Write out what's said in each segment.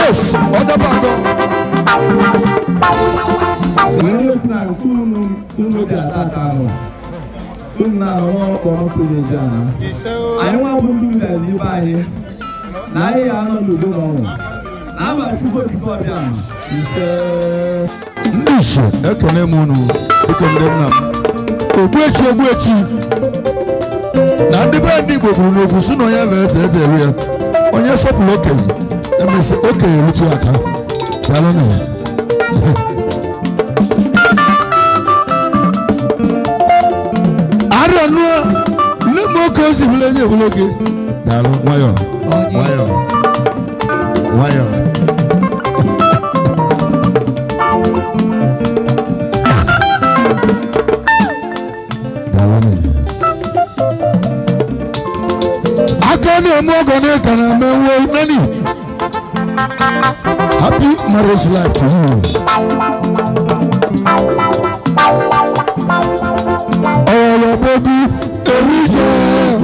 Yes, other bago. When you plan, who that time? Now, one for the Jana. I want to do that. You buy it. Now, I don't do it. Now, I'm going to go down. Nisha, ekene munu, ekene nam. Ogwechi. Na ndị be ndị Igbo kwuru n'okwu si na onye vere eze eri ya. Onye sọpụrụ okenye, emesi okenye rutu aka. Daalụ na ya. Arịa nụọ, nne m oke osi bụla enye bụla oge. Daalụ, nwayọọ. Nani, happy marriage life to you. All your body, the region.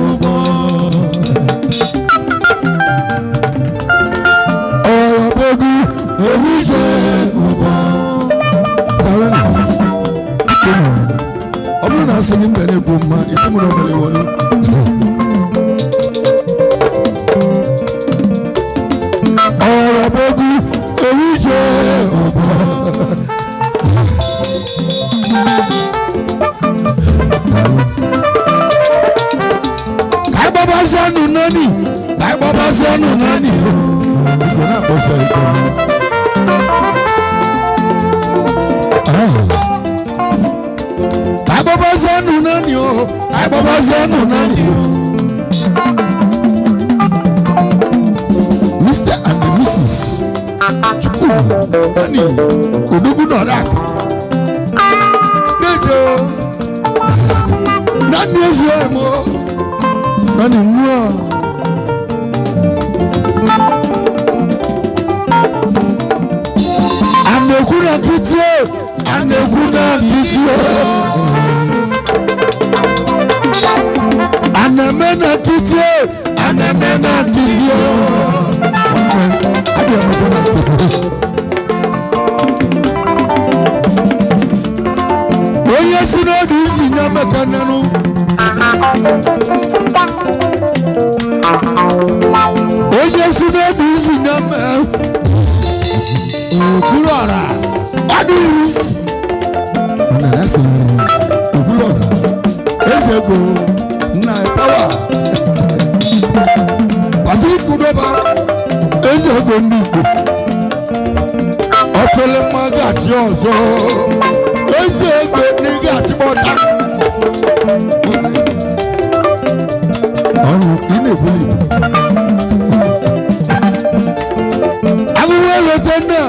All your body, the region. I'm not singing very good, man. It's someone over the Nani, like Baba Zanu Nani. You cannot go say like Baba Zanu Nani, like Baba Zanu Nani. Mr. and Mrs. chukwuma, Nani, Udugu Norak. Nejo, Nani is your Nani more. Anekuna kitio. Anamena kitio. Adi anekuna kitio. Oye sino disi nyame kananu. Oye sino disi nyame. Ukulora. Adis. Ona that's not Ukulora. Ezego na power. Pati kudoba. Ezego ndigo. Otole magati ozo. Ezego nigati bota. Onu inebuli. Aguwelo tena.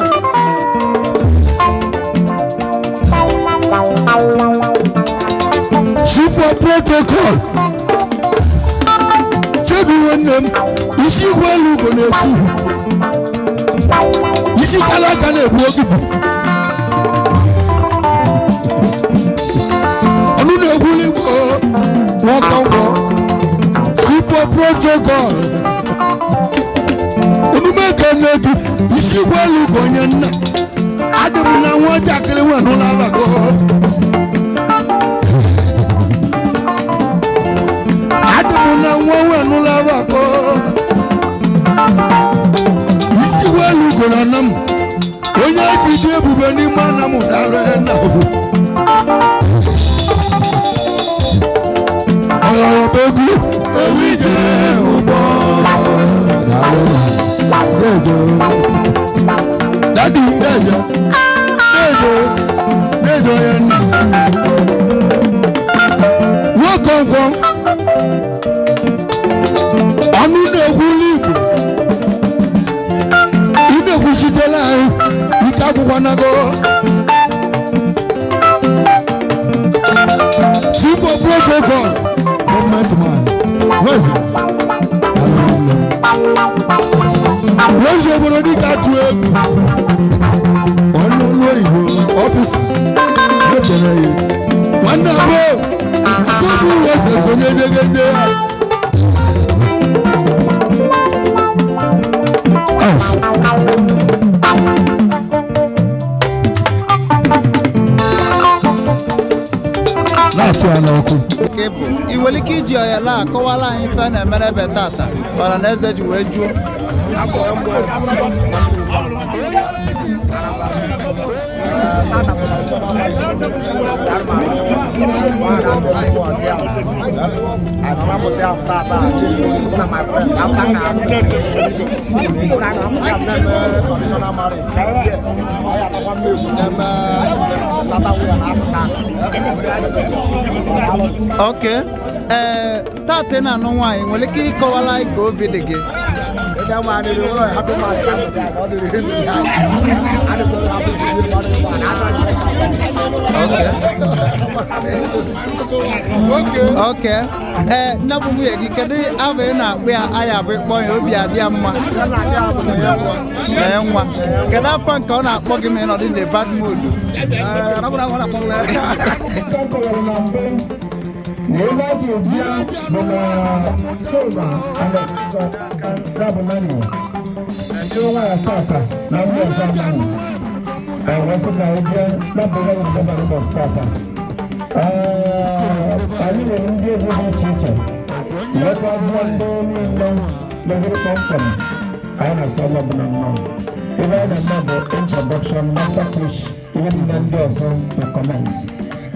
For protocol. Check them. You see where you gonna do. You see color can work. I'm in a willing walk over. Super protocol. You see where you going. I don't know what I can want to have a go. No lava ko. Isi welu kola nam. Onya chidi bubeni mana mudare na. Oh baby, ewije ubo. Dejo. Daddy dejo. Dejo yen. Welcome. Super protocol, government man. Where's it? Where's your body got to it? One way, officer. One number. Go to us as a Yes. etu a n'ọkụ. Ị nwere ike iji oyala akọwala anyị ife na-emere ebe tata ọra na eze ji wee juo. Okay. Tate na anụ nwaanyị nwere ike ịkọwala anyị ka obi dị gị. Okay. Nne bụ nwunye gị kedu abụ ị na-akpụ ya aya bụ ịkpọ ya obi adị ya mma nwa kedu afọ nke ọ na-akpọ gị ma ị nọdụ na bad mood?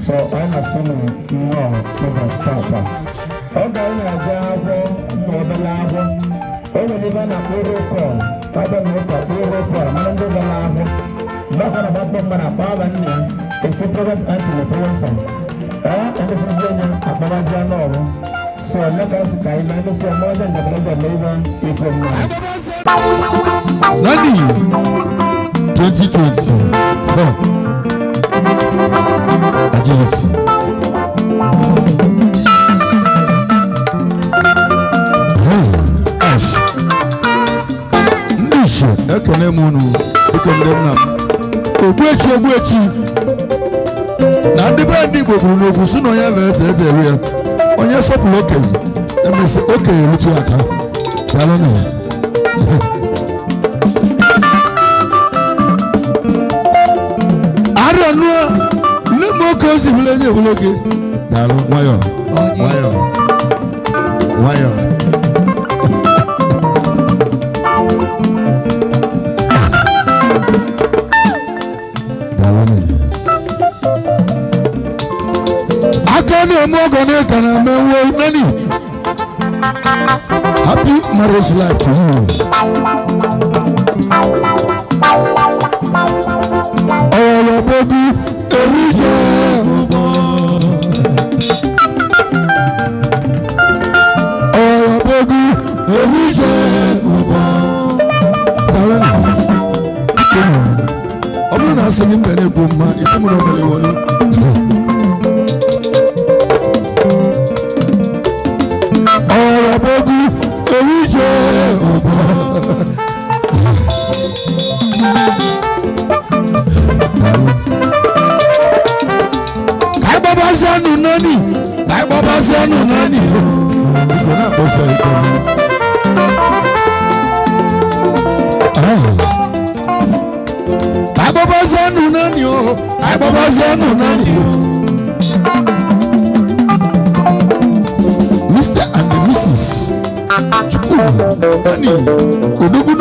So I'm assuming no, never stop. Okay, I have no lava. Only even a protocol. I don't know what protocol. I'm under the lava. Not about the Manapava. It's the product anti-person. And this is a Barazano. So let us guide more than the brother labor equal Nani 2024 agility. Yes. Nisha, ekene munu, ekene na. Ogwechi. Na ndị be ndị Igbo kwuru n'okwu sị na onye vere eze eri ya. Onye sọpụrụ okenye, emesi okenye rutu aka. Daalụ na ya. Nemo kosi hulenge huloge. Dalo wayo. Dalo ni. Akane mogone kana mewo nani. Happy marriage life to you. Oh, baby. Singing better gumma is some of the one. Oh, baby, Nani. Mr. and Mrs. Chukwuma, Nani, Udenze,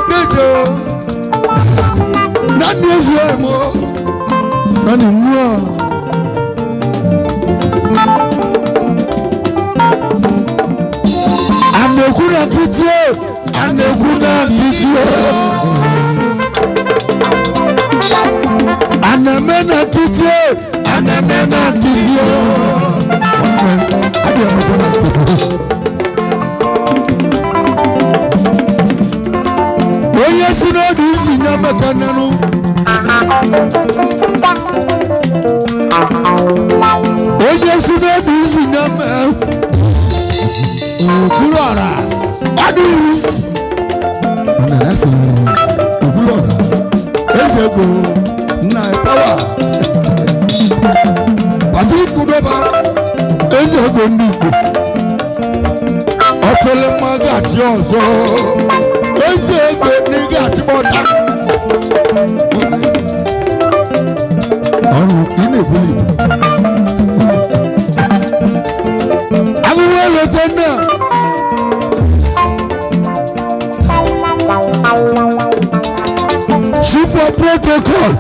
Nejo, Nani is Nani more. Anekuna kitio. Anamena kitio. Adi amekuna kitio. Oye sino duzi nyama kananu. Oye sino duzi nyama. Kulora. Adis. Ona that's kulora. Ezego na power. Pati kudoba. Ezego ndiko. Otele magati ozo. Ezego nigati bota. ọnụ ị na-ekwuli igbo agụwa lọta nna chief of protocol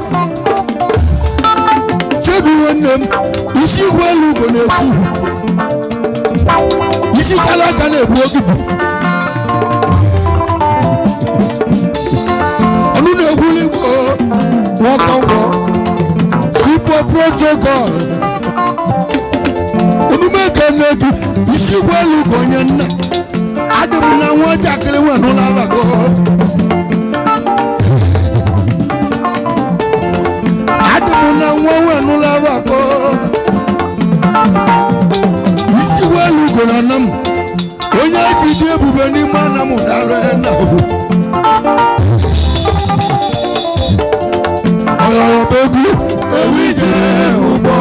chebu nwanne m isi igwe elu ugo na-etu isi kala aka na-ebu ogibu ọnụ na-ekwuli igbo nwoke ngwọ chief of protocol omume ka na-edu isi igwe elu ugo onye nna adị m na nwatakịrị nwe n'ụlọ abago adịmụ na nwa nwanụ lavako isi welu ugo na Anam onye ji dị ebube n'ime Anam dara na ọyọbegwu ewije ụgbọ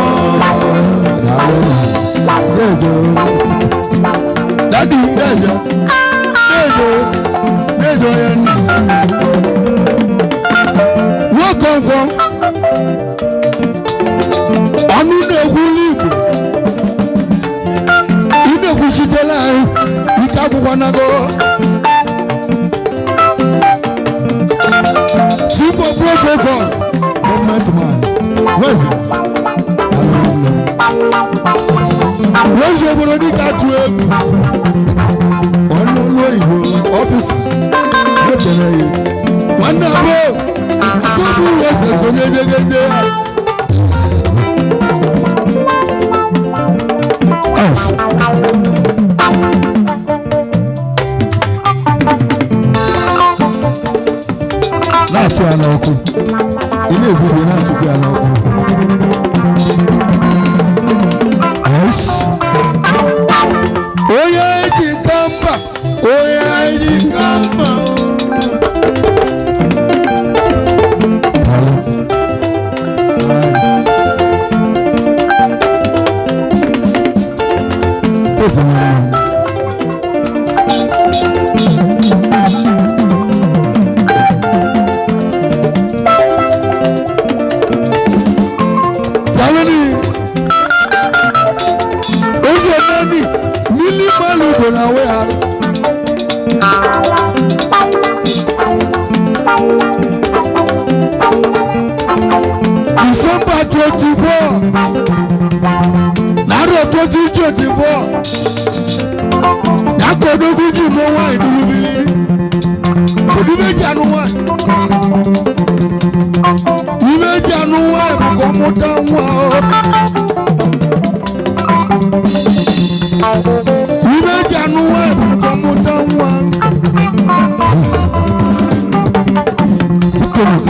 dadi nejo ya nna nwoke ngwọ ọnụ na-ekwuli igbo ị na-ekwuchitela anyị ike akwụkwọ nago chief of protocol government man wezi obodo dịka atụ egwu ọnụ ụlọ igbo ọfịsa ekele ya nwanne abụọ akụkụ weze so na-ejegede na-atụ ya n'ọkụ ị na-ebibi na-atụkwu ya n'ọkụ onye ji ka mba onye ji ka mba Nani mili malu gona wea December 24 Naro 2024 Nakodoguji mo wa idulubili Kodubeji anu wa Ibeji anu wa Bukomuta wa Ibeji anu wa Bukomuta wa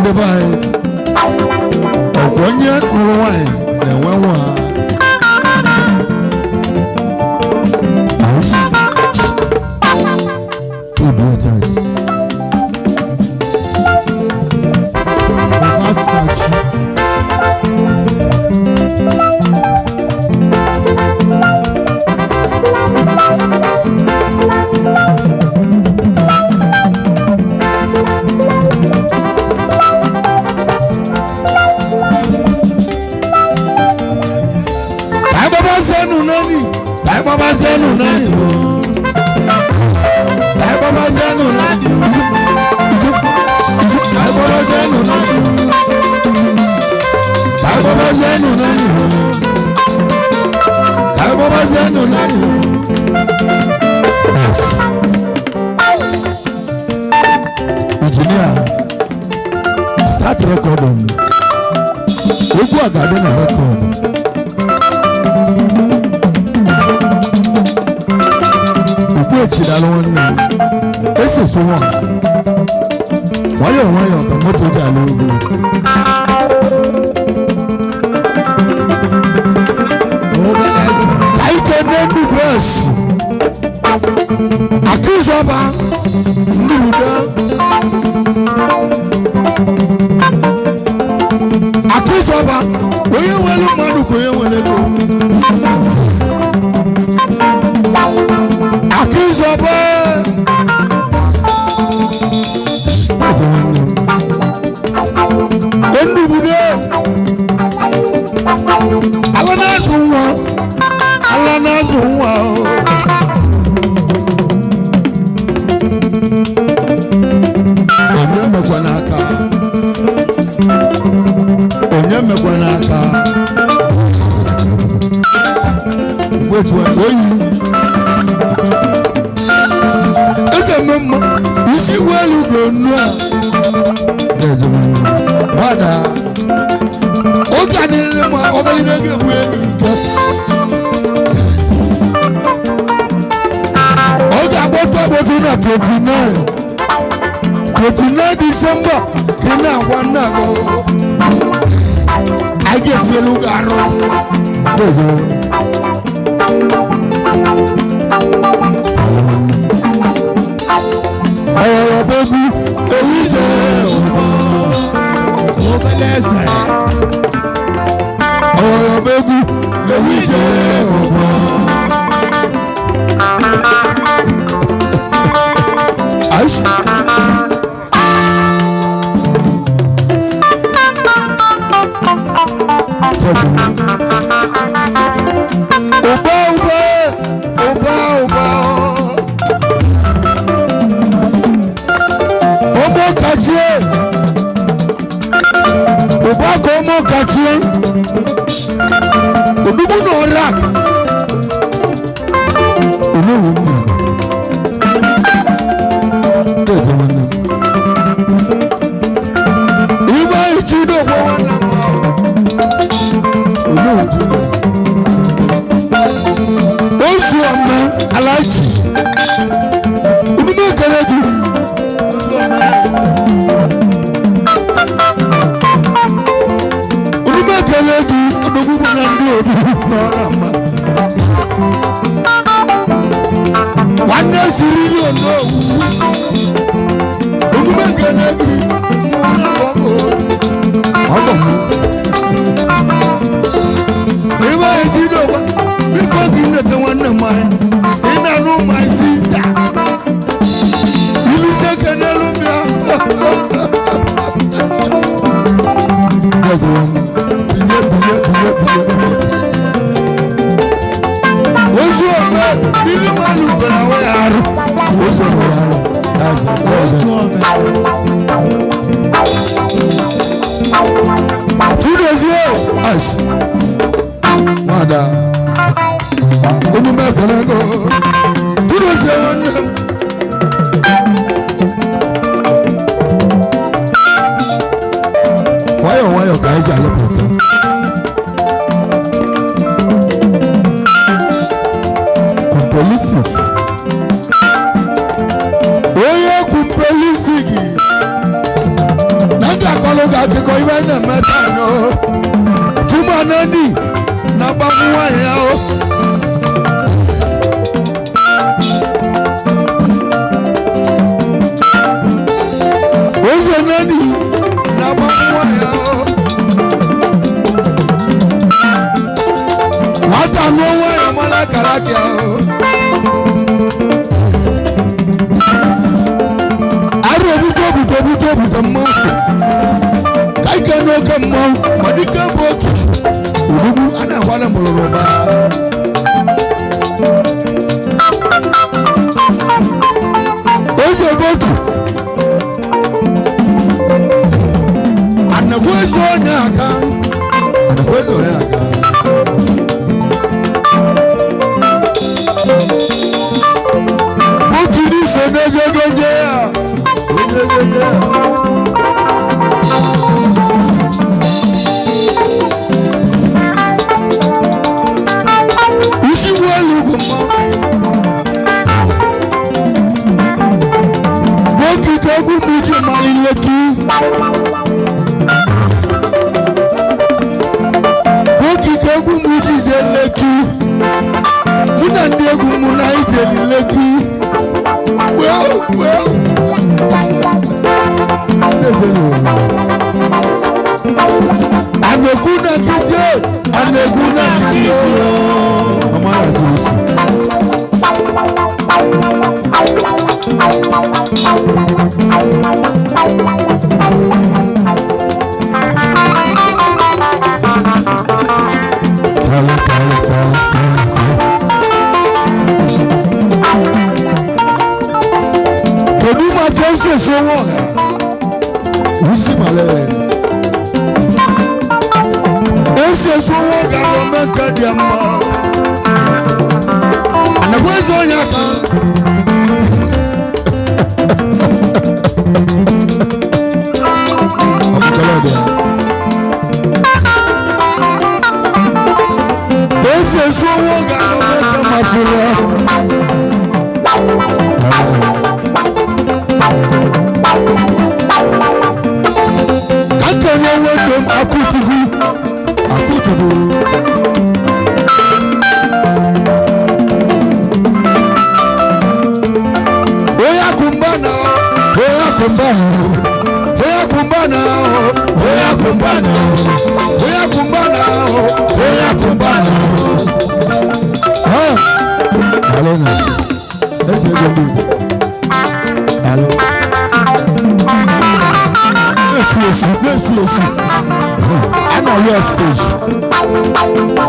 Ndebaye Ogwonye nruwaye Newewa Ubasinachi Nani, Baba Zenu Nani, Baba Zenu Nani, Baba Zenu Nani, Baba Zenu Nani, Baba Zenu Nani. Engineer, start recording. Oku agade na record. Chidalo one ese so one wayo ka moto ja logo Udenze I can do this Akizoba Nduda Akizoba oye welu madu ko ye welego Akizoba Endubude mma isi welu go nua wada oga ni le ma oga ni ge bu egi ke oga boto na 29 December kina wana go I get you look around. Oh, baby, oh, baby, Nani na babuwa yao Ozo Nani na babuwa yao Wata nowa ya mala karaki yao Aro buto mo Kaika no kamo madika boki Udugu ana wala moloroba Ozo boki Anagwezo nyaka Boki ni senejegeje kumbana, oya kumbana, oya kumbana, oya kumbana, oya kumbana. Hello, let's go. Hello. Let's see. I'm on your stage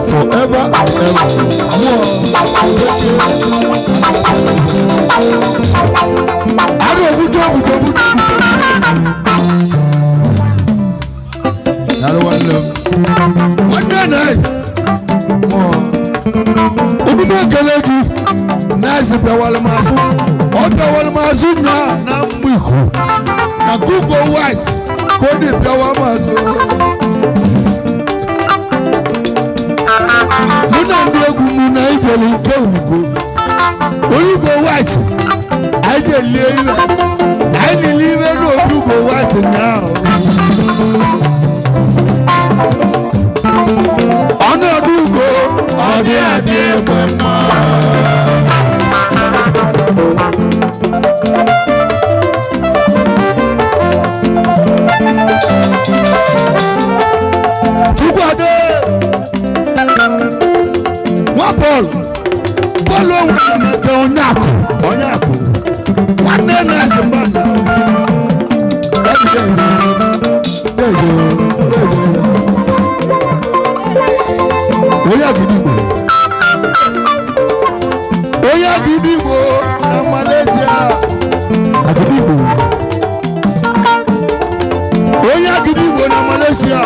forever and ever. I don't know. One night. Umuikwu nice pewale mazu. Pewale mazu na Umuikwu. Na Google White. Kodi pewale mazu. Muna ndegu muna ijeli Ugo. Ugo White. Aje live. I live no Ugo White now. Ono Ugo. Adi mama. Chukwade. Paul wana meke onyaku wane na zimbanda oya gidigbo na Malaysia oya gidigbo na Malaysia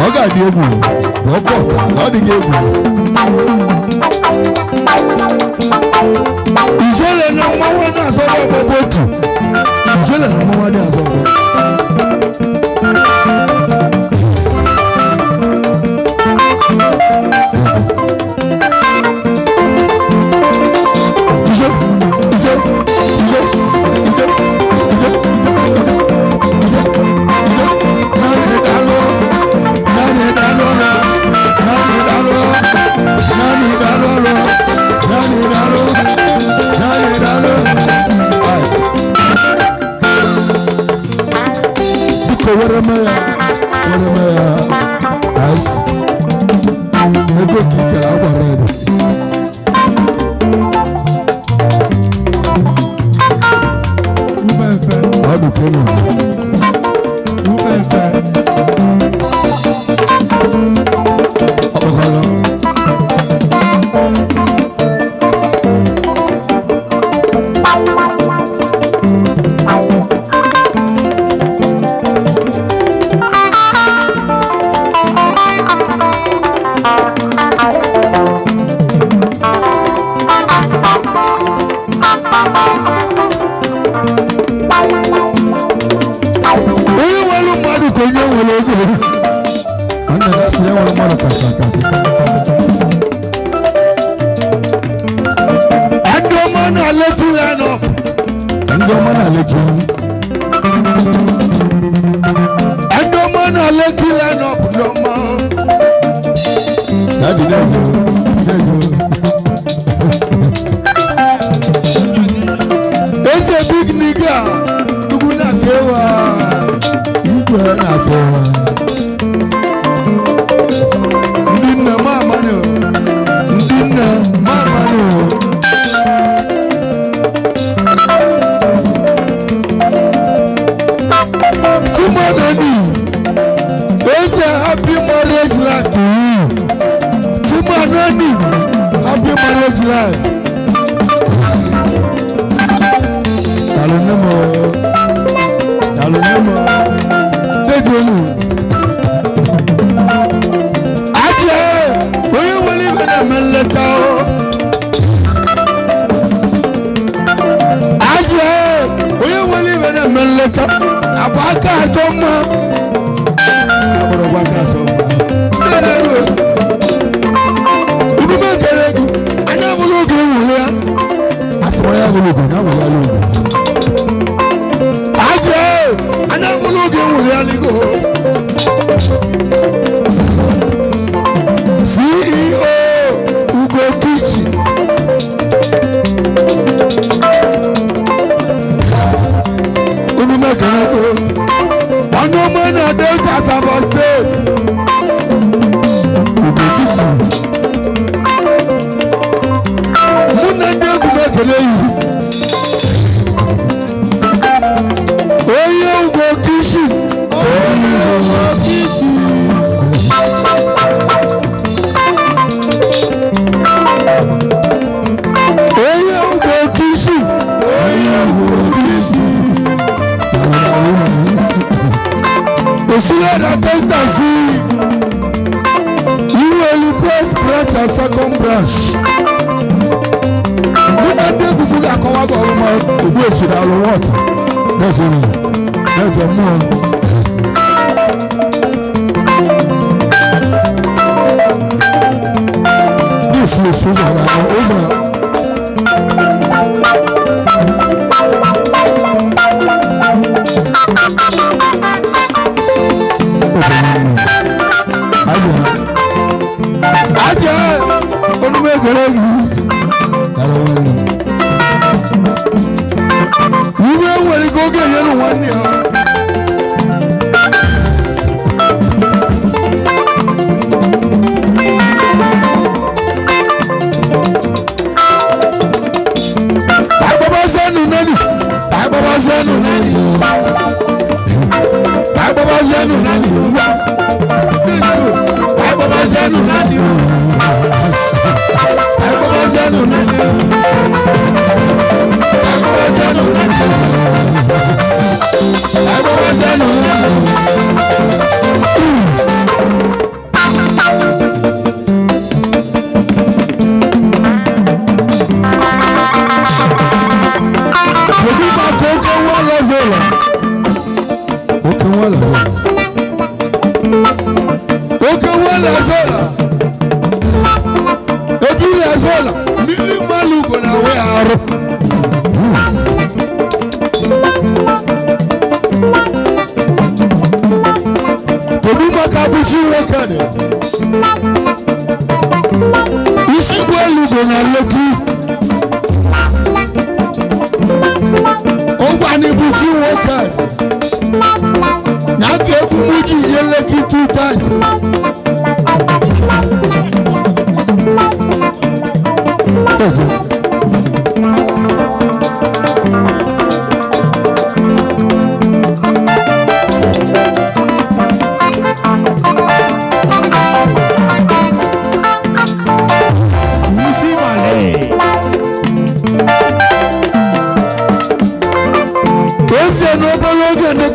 Oga di egwu bokota no di egwu Ijele na mwa na so bobotu Ijele na mwa di aso bo Nani, happy marriage life. Dalonemo, Dejonu. Aje, oye wali bana meleta o. Aje, oye wali bana meleta. Abaka atoma. Aboro abaka atoma. Aswaya bulugo na wala logo. Aje, ana na second branch muna ndị egwu m ga-akọwa gị ọrụ ma ogbu echiri alụ wọta na-eje mmụọ n'isi esi ụzọ na ụzọ aja onume egoro gị gara nwanne iwe nwere ike oge nyere nwanne ya agbabazenu nani agbabazenu nani agbabazenu nani agbabazenu nani agbabazenu nani agbabazenu nani agbabazenu nani. Isi gwelu go na Lekki ogwa ni buchi nwoke na ka egwu m ji nye Lekki 2 times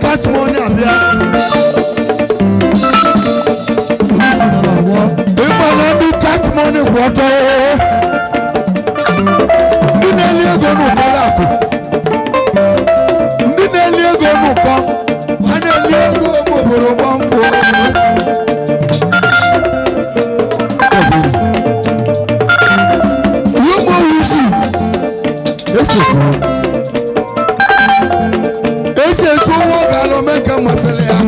catch money abia ìgbà náà bí catch money wọ́tọ́ ndị na-eli ego n'ụkọ lakụ ndị na-eli ego n'ụkọ a na-eli ego obodo gbọnkụ ihe ụmụ owusi esefu ese owó gàlọ́ mẹ́kà mọ̀sẹ̀lẹ̀ ya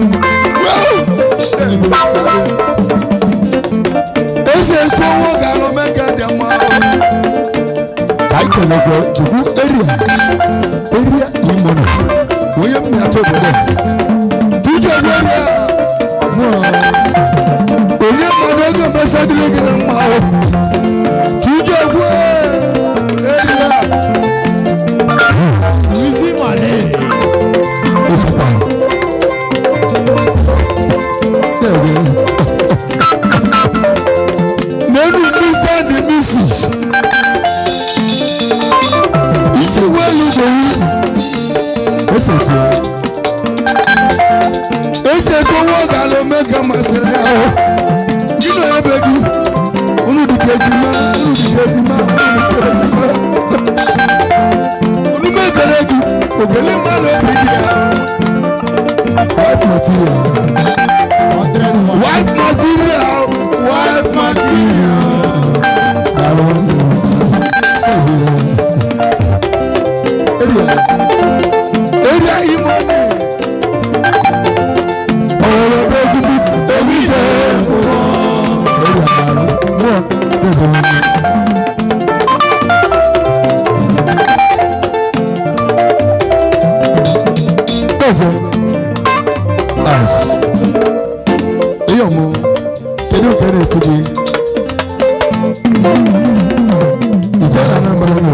ese owó gàlọ́ mẹ́kà dẹ̀ mọ́ káyìí lọ́gbọ̀ jùkú area ìmọ̀nà wọ́yẹ̀ mi àti òbọ̀dọ̀ jíjọ area mọ́ òye mọ̀nà oge mẹ́sàdínlẹ̀ gẹ̀rẹ́ mọ́ ọ jíjọ area wíṣí mọ̀lẹ́. Nenu Mr. and Mrs. Isi welu go yi. Ese fo wo ga lo meka masere ya. Kino ya begi. Unu dikeji ma. Unu me beregi. Ogele ma lo bidi ya. Wife material. Wife material. Area imoni. Ọ̀rọ̀ bẹ́ẹ̀ dúdú èmi jẹ́ kedu kere tuji ije na nambara no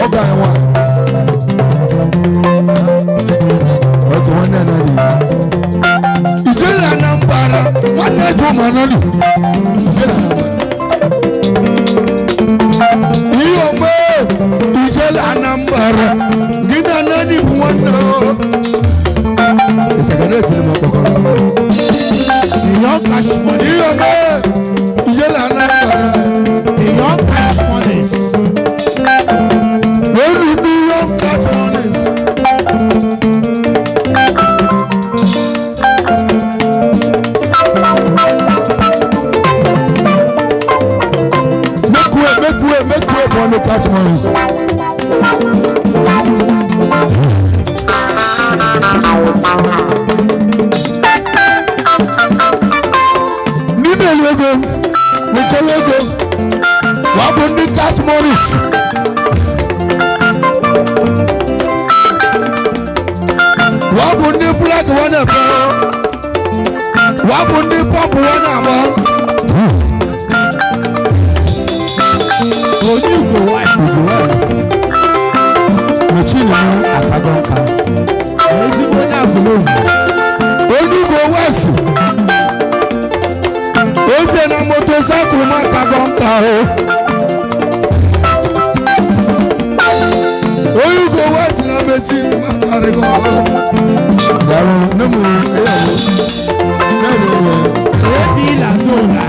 oga nwa oto wana nani ije na nambara wana juma nani ije na nambara iyo me ije na nambara gina nani buwana isakane tele mokokoro iyo me ije na nambara the catch money. Nínú ìlú nìkan lógo wàá bọ̀ ní catch money. Wàá bọ̀ ní flag wọn náà fẹ́ wàá bọ̀ ní pọ́pù wọn náà mọ́. Umuikwu West. Mechini mu akagonka. ezigbo onye afụlụ. Umuikwu West. Eze na motocycle mu akagonka o. Umuikwu West na mechini mu akagonka. Dawo nemu eyawo. Ebi la zona.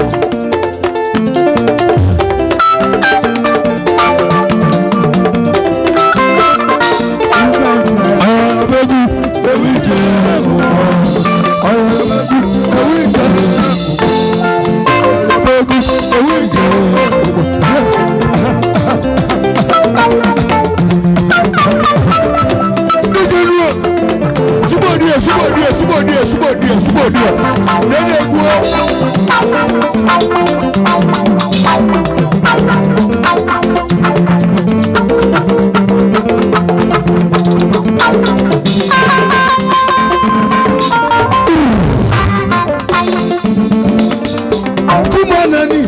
Nani,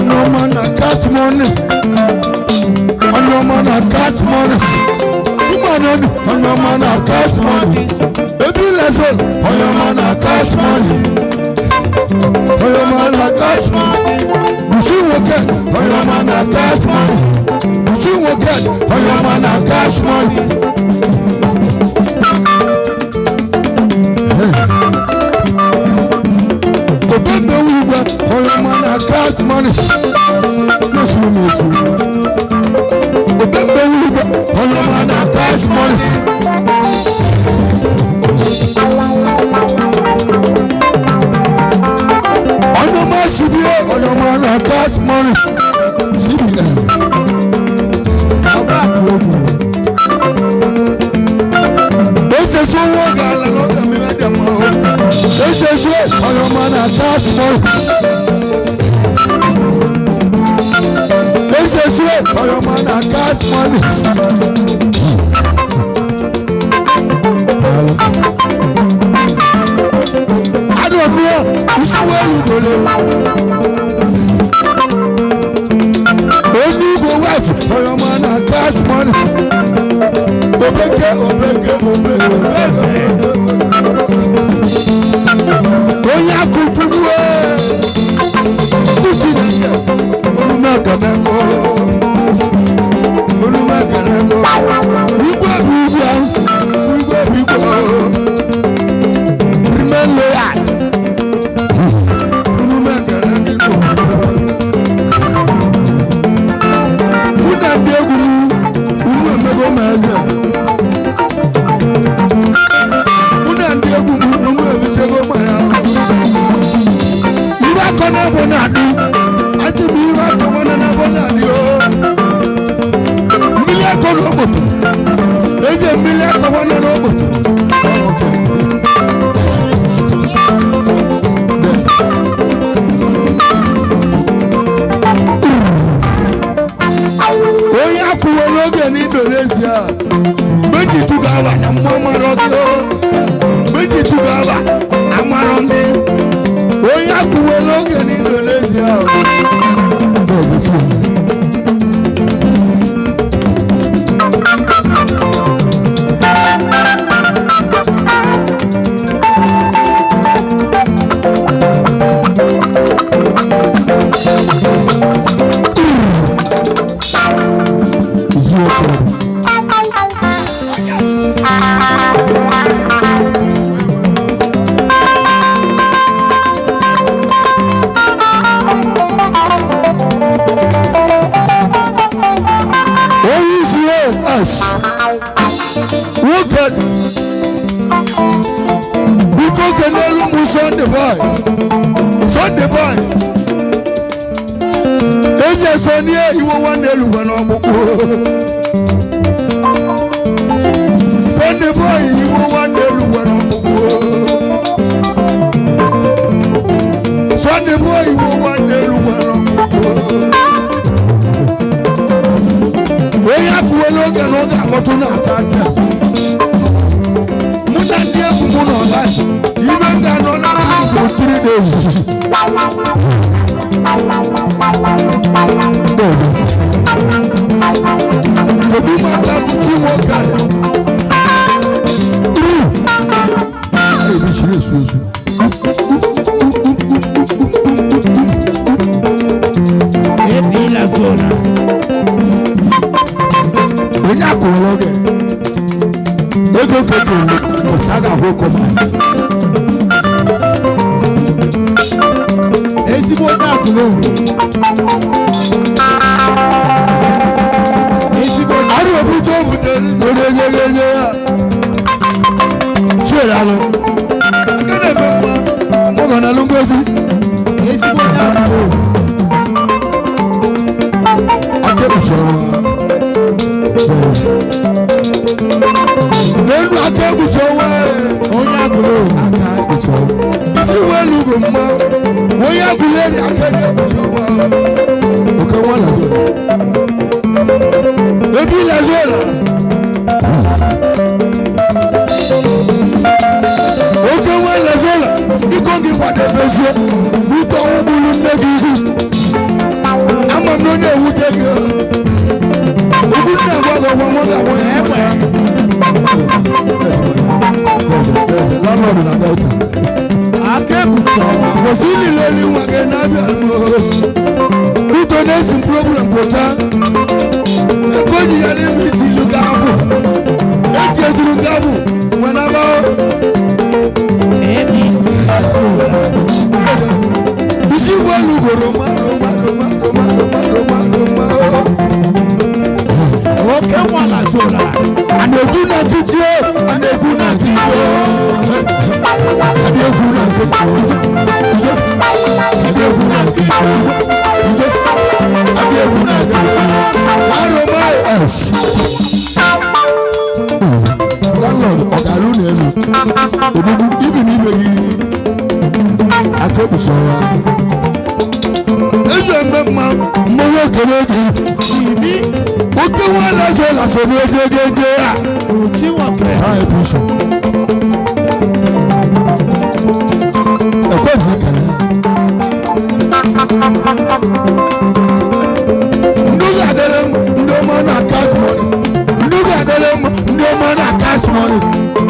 no man a catch money. No man a catch money. No man a catch money. Baby, let's go. No man a catch money. No man a catch money. You will get. No man a catch money. You will get. No man a catch money. Obembe uwa, oyo man a catch money. No swim is Obembe uwa, oyo man a catch money. Oyo man sibiye, oyo man a catch money. Sibiye. Ọba àkókò. Ese so wo gala no da mi me dem o. Ese so oyo man a catch money. Ese so oyo man a catch money. I don't know. You see where you go le. When you go wet, oyo man a catch money. Obeke. Oya kutuwe. Kutinenge. Olumakanengo. Igwe. Remain loyal. Olumakanengo. Muna ndegu. Umuemeze. Bonadi, ati mi wa kamana na bonadi o. Milia ko roboto, eze milia kamana roboto. Oya kuwo loge ni Indonesia, meji tugawa na mama rogo, meji tugawa amaronde. Oya kuwe loge ni Indonesia. Look at because the Nelu Sunday boy. eze sonye iwo nwanne elugwe n'ọkpụkpụ Sunday boy iwo nwanne elugwe n'ọkpụkpụ Sunday boy iwo nwanne elugwe n'ọkpụkpụ onye akụwela oge na oge akpọtụ na-ata ata mụ na ndị egwu mụ na ọla ibe m ga-anọ na akụkụ 3 days kedu maka akụkụ nwoke ala ebisiri esu esu ebila zona onye akụwela oge ego keke ọsa ga-ahụ kọma ezigbo onye akụrụ ezigbo arụ obuto obutere onye nye ya chere alụ aka na-eme mma mụgọ na alụ ngozi ezigbo onye akụrụ aka ekpuchi ọnwa n'elu aka ekpuchi ọnwa onye akụrụ aka ekpuchi ọnwa isi welu ugwu mma onye agụleri aka na-ekpuchi ọnwa oke nwa lazola ebi lazola oke nwa lazola biko gị kwadebezie ute ọnwụ gburu nne gị ihu ama m na onye ewute gị ogwu nne agwa gị ọgwa nwa ga-agwa ya landlord na delta aka ekpuchi ọnwa gosi niile elu nwa gị na-abịa uto na-esi problem pụta ego ji ya n'ime iti ilu ga-abụ eti ezuru ga-abụ mana ba isi igwe elu ugoro mmadụ oke nwala zona a na-ekwu na nkịtị a na-ekwu na nkịtị a na-ekwu na nkịtị a na-ekwu na nkịtị landlord ọgalu n'elu ogbugbu ibi n'ime gị aka ekpuchi ọnwa eze mme mma mmọnwụ ekele gị ibi oke nwa na-azụ ụlafọ n'oge gege ya uchi nwoke saa epushi ekwezi ekele ndị ụzọ adịrị m ndị ọma na-akach mọni ndị ụzọ adịrị m ndị ọma na-akach mọni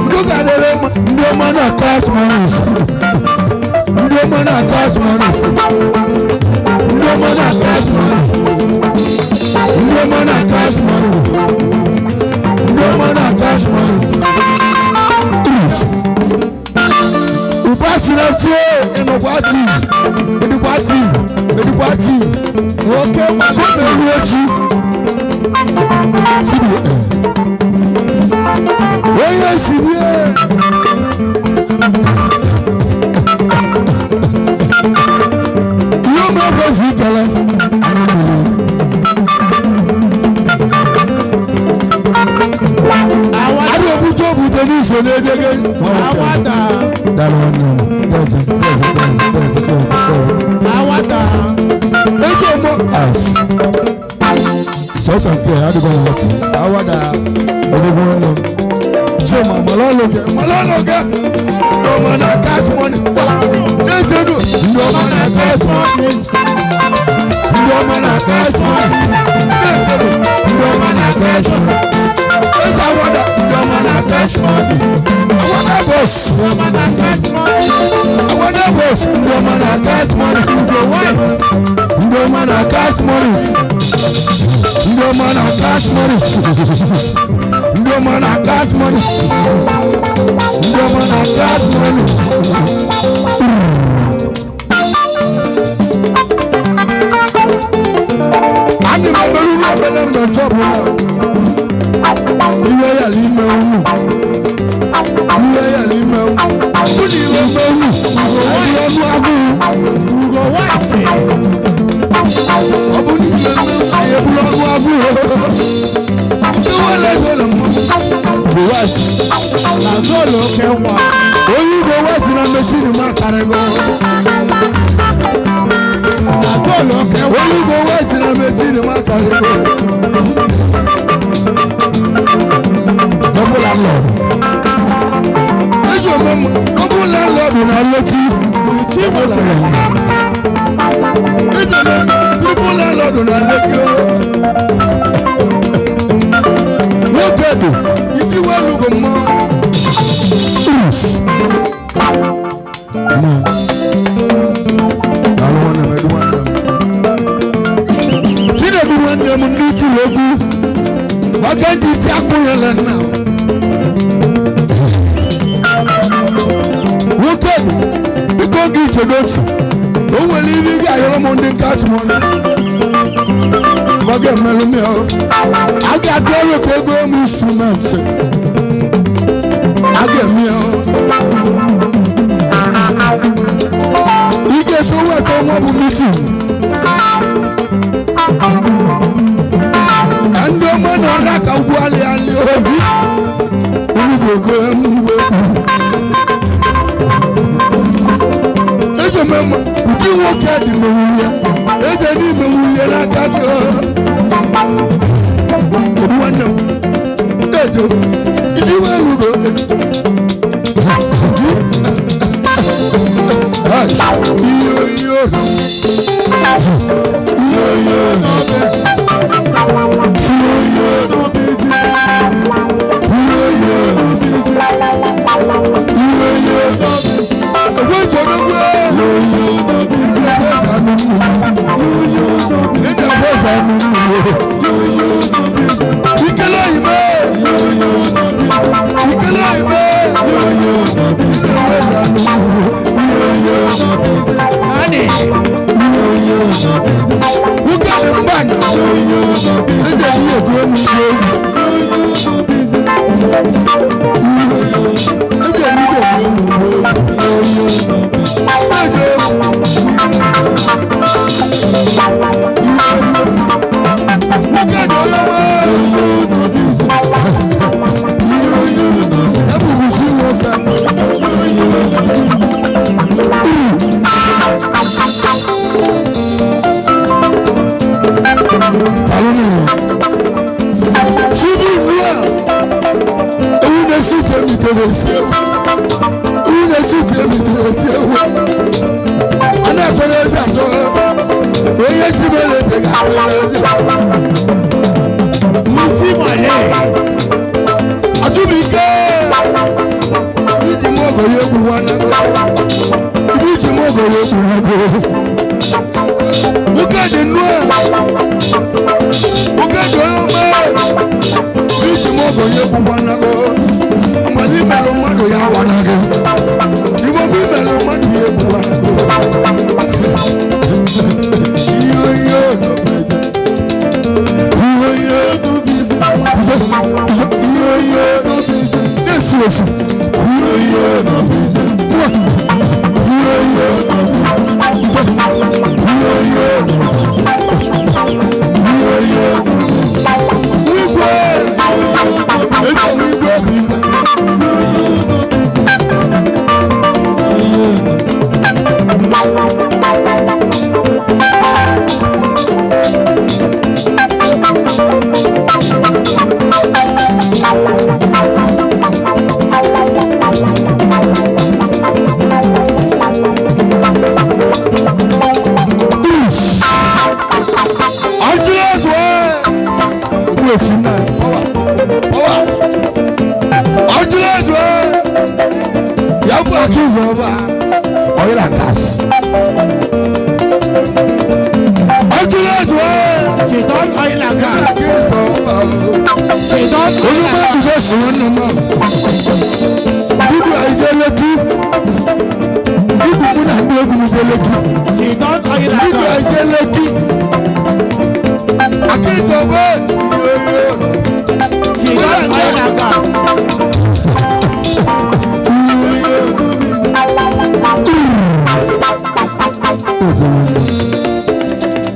ndị ụzọ adịrị m ndị ọma na-akach mọni ndị ọma na-akach mọni ndị ọma na-akach mọni ndị ọma na-akach mọni ndị ọma na-akach mọni Ubasinachi ịnọkwati edikwati oke nwala ewu echi CBN onye CBN ihe ụmụ ekwesị ikele adị obuto obuto n'iso na-ejege awata awata eji ọmọ sọsọ nke adịghị ọhụrụ awada odogwu ọnụ chima malọlọgẹ ndọma na catch money n'ejedu ndọma na catch money ndọma na catch money n'ejedu ndọma na catch money eze awada ndọma na catch money awada boss ndọma na catch money awada boss ndọma na catch money ndọma na catch money ndọma na catch money ndọma na catch money ndọma na catch money. Ani ma bẹ̀rù ní abẹ́lẹ́ mbẹ̀ tọ́pù náà. Iye yà lí mẹ́wù. Iye yà lí mẹ́wù. Kú ni ìwé mẹ́wù. Ẹni ọdún abú. ugo wati Ọbụ ni wale zolo mo. Go what? Na zolo kewa. Oyi go what na mechini ma karego. Na zolo kewa. Oyi go what na mechini ma karego. Double landlord. Ejo mo double landlord na loti. Triple landlord. Ejo mo triple landlord na loti. What you see where you go more? No. I don't want to. See the one you need to look. What can you tackle now? What up? You can't get your daughter. Don't believe you got your money catch money. Forget Melomio. I got all the go instruments. I get me out. You get so what on one meeting. And no man on that can go and it's a member. You walk at the Maria. It's a new Maria like that. Is it where we go? Nani. Who got him back? Let's get you a good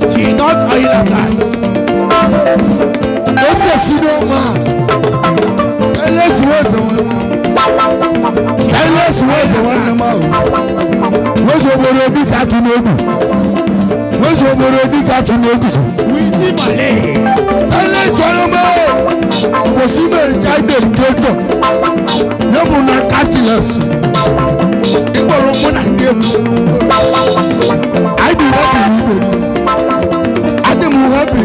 She don't oil and gas. Silence was one man. Was over a big cat in Ogu. Was over a big cat in Ogu. We see Malay. Silence one man. Was even child culture. No more catching It was one and I do happy. I do happy.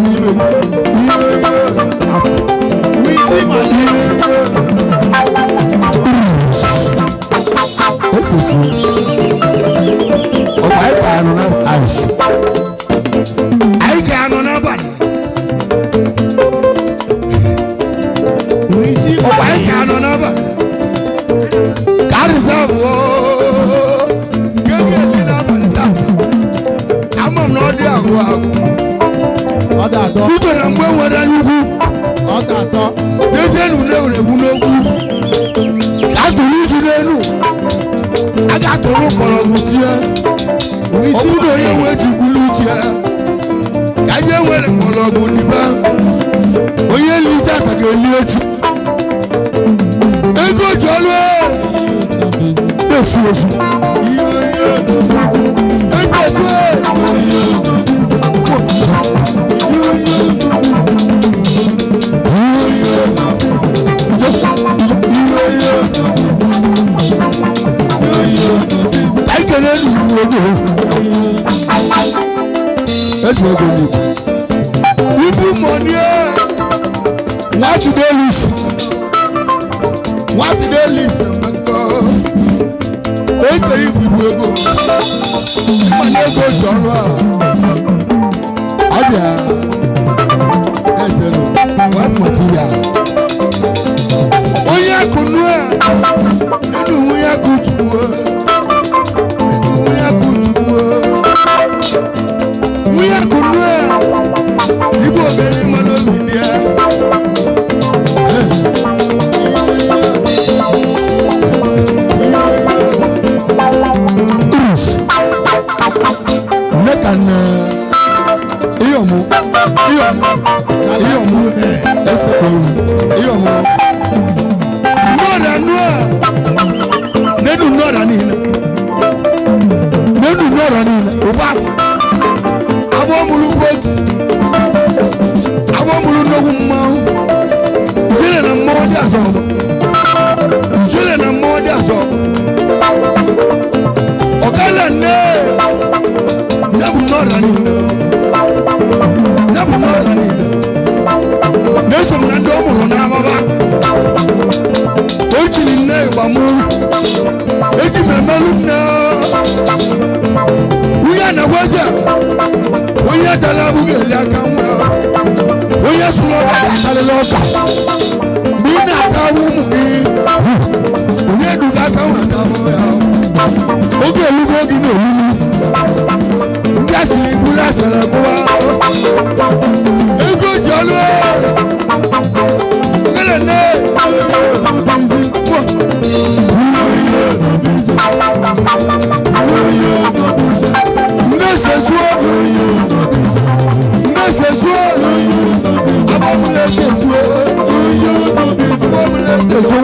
We see Malay. This is oh, I can't have eyes. I can't have We see oh, I can't have God is up. I'm not there. Ọ̀dà àtọ́. Títọ̀ náà mú ẹ̀wọ̀n dá yín kú. Ọ̀dà àtọ́. Lẹ́sẹ̀ nù lẹ́wọ̀n ẹ̀kú ló kú. Kàtòlù jí lẹ́nu. Akàtòlù kọ̀lọ̀gù tiẹ̀. Ọ̀kúndò yẹn wọ́n ti kú lù tiẹ̀. Kàjẹ́ wẹ̀lẹ̀ kọ̀lọ̀gù dìbà. Oyè lù tàtàkì olú etí. Ego jọlọ. Bẹ́ẹ̀sì oṣù. Ẹsẹ̀ tó ẹ̀. Ibu money, what do they lose? What do they lose? They say you will go. Man, they go to Adia. That's it. What material? Oya kunwa, nínú oya kutuwa, nínú oya kutuwa, oya kunwa, ibu obìnrin mọ lóbi díẹ̀. Mẹ́ka ní iyọ̀mú ẹsẹ̀ òru iyọ̀mú. Nora nua nenu nora ni na nenu nora ni na oba awon mulu no gumma jele na modi aso jele na modi aso ogala ne nabu nora ni na neso na ndo mulu na baba Ojili ne bamu, eji memelu na. Uya na waza, uya dala bugeli akamwa, uya sulo bakale loka. Mina kawu mugi, uya duga kawu kamoya. Oge lugo gino lulu, uya sili bula sala kwa. Ego jalo, ogele ne. Necessary.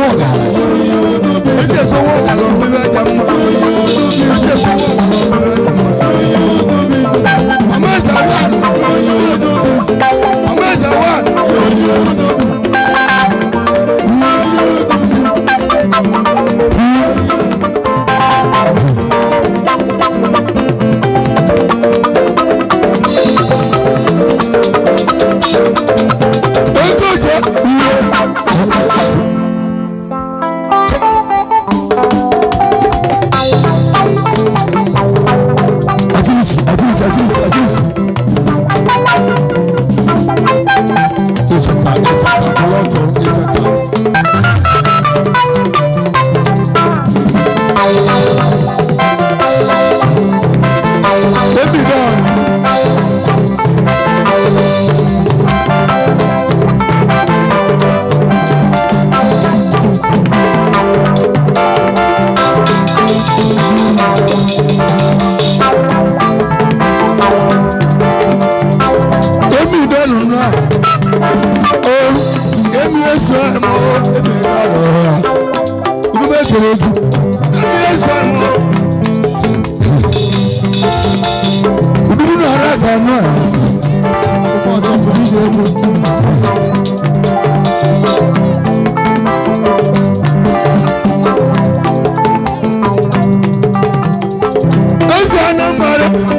Where's Anam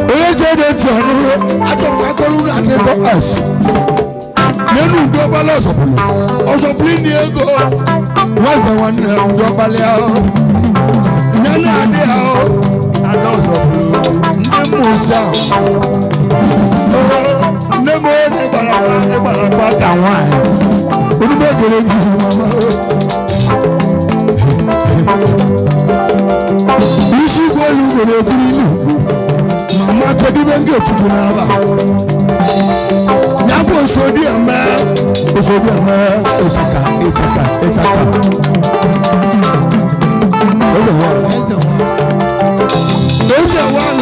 Where's the I don't call us. Nenu double also bring the go. Where's the one double Nana de and also Nemusa. Nemo never wine. You should go to Mama could even get to Bunava. Napo sodium man, Osaka. There's a one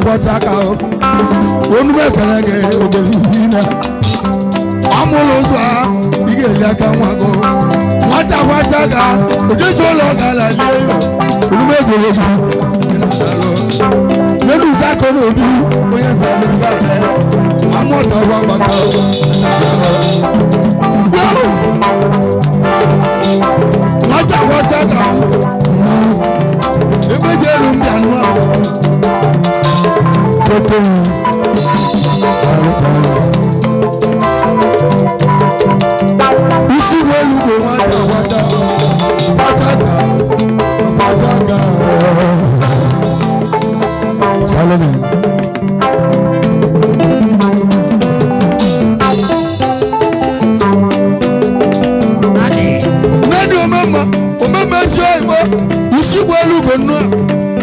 Wata kao onu me kanage ogelina amolozwa igele ka nwago wata ga ojejo lo gala le onu me geleju ina salo melu za ko no bi oya za le gala amota wa baka wata ga ebejeru mbianwa isi welu go wata pataga Salome Nani omama zoimo isi welu go no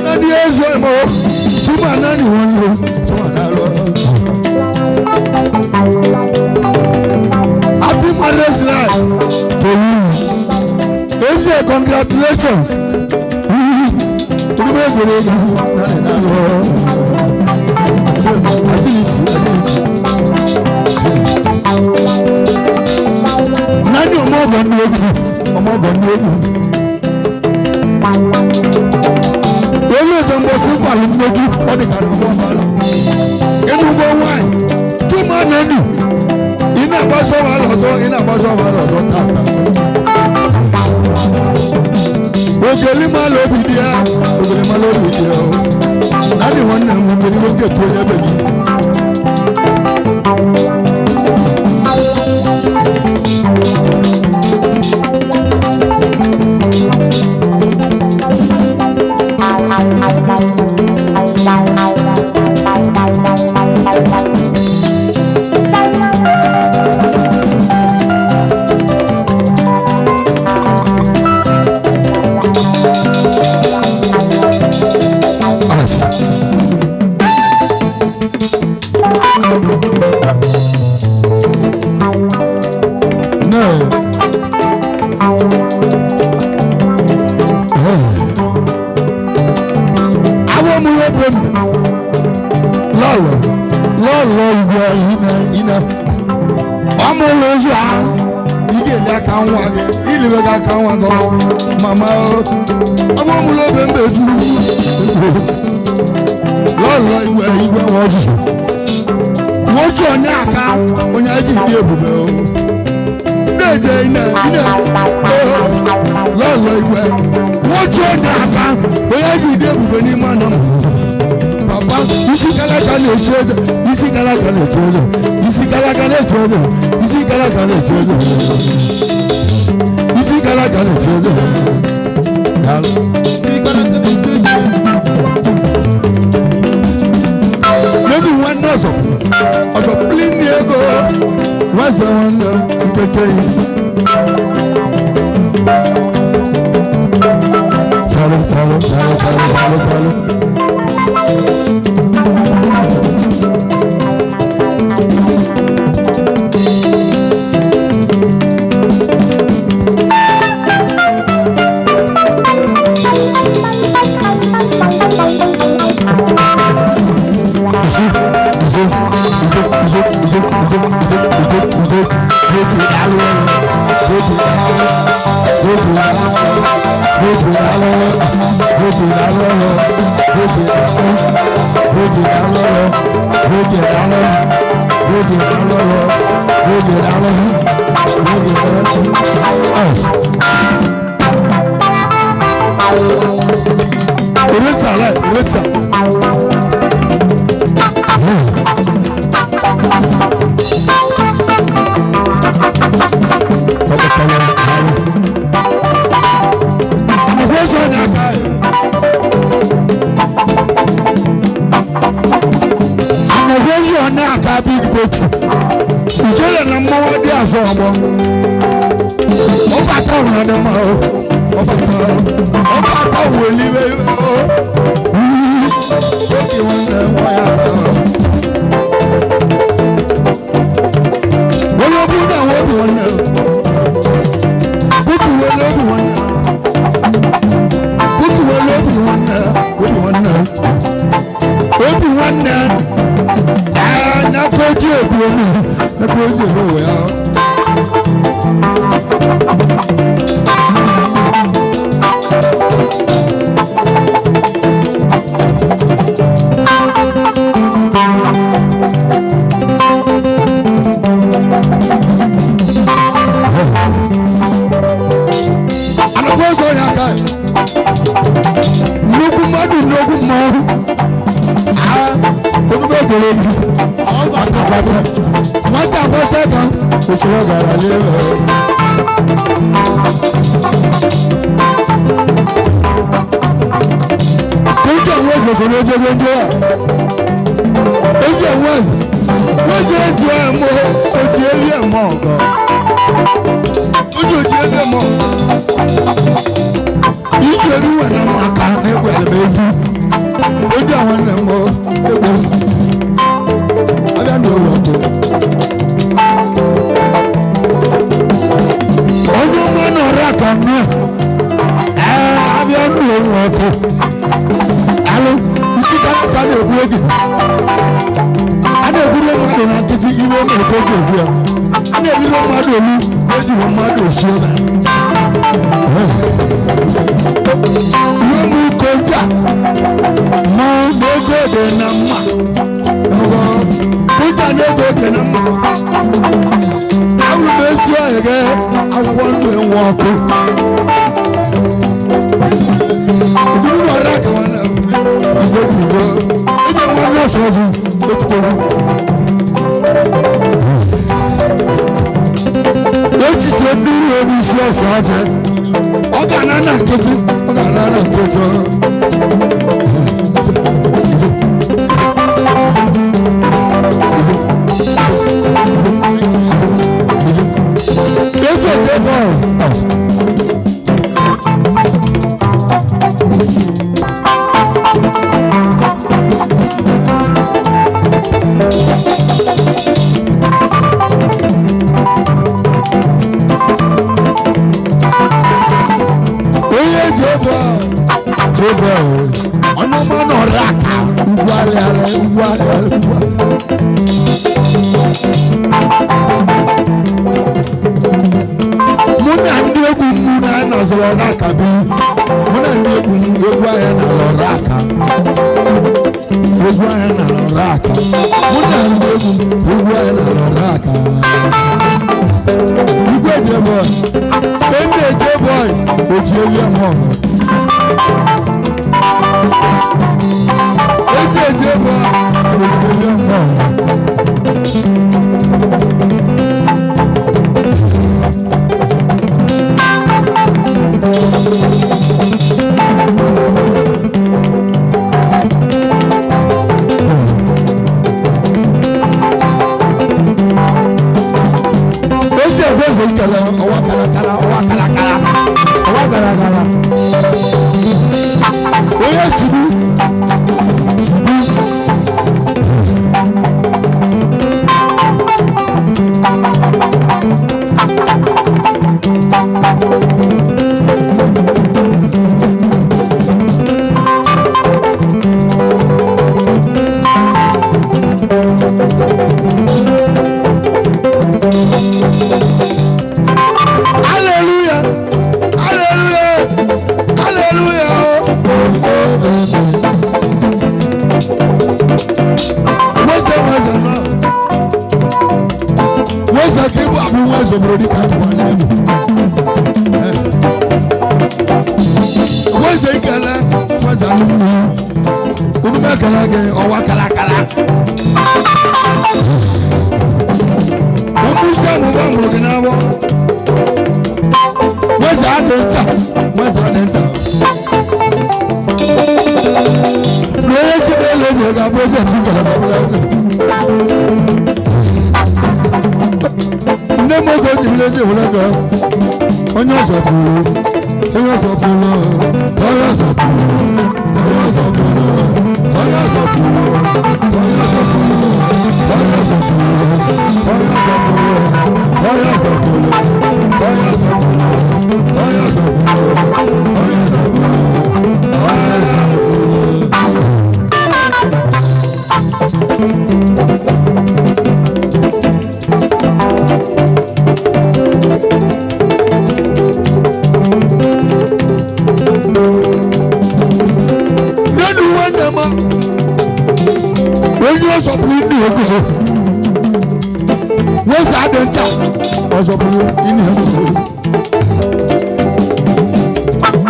Nani ezoimo tuma nani wonu Happy marriage life to you. It's a congratulations. Nani tata. Ogeli malo bidia. Nani wana mungeli woke tuwe begi. Mama, I want to love him better. Lord, where he was. What's your naka when I did the able? Lord, what's your naka when I did the able? Papa, you see, Galacano children, you see, Galacano children, you see, Galacano children, you see, Galacano children. Isi kala kala cheze, maybe one nozzle, or the plenty ago, was the one to soboro di ka tuwa na ego weze ikele weze alụmụ udume ekele gị ọwa kalakala ụmụ isi amụma mụrụ gị n'abọ weze adị nta weze adị nta n'onye chi na-ele eze ga-abụ eze chi kele gọbụla eze nne m oge o ji bile eze wụle ga onye ọzọ pụrụ onye ọzọ pụrụ onye ọzọ pụrụ onye ọzọ pụrụ onye ọzọ pụrụ onye ọzọ pụrụ onye ọzọ pụrụ onye ọzọ pụrụ onye ọzọ pụrụ onye ọzọ pụrụ onye ọzọ pụrụ onye ọzọ ọsọpụrụ ndị oguzo wesa adị nta ọsọpụrụ ndị oguzo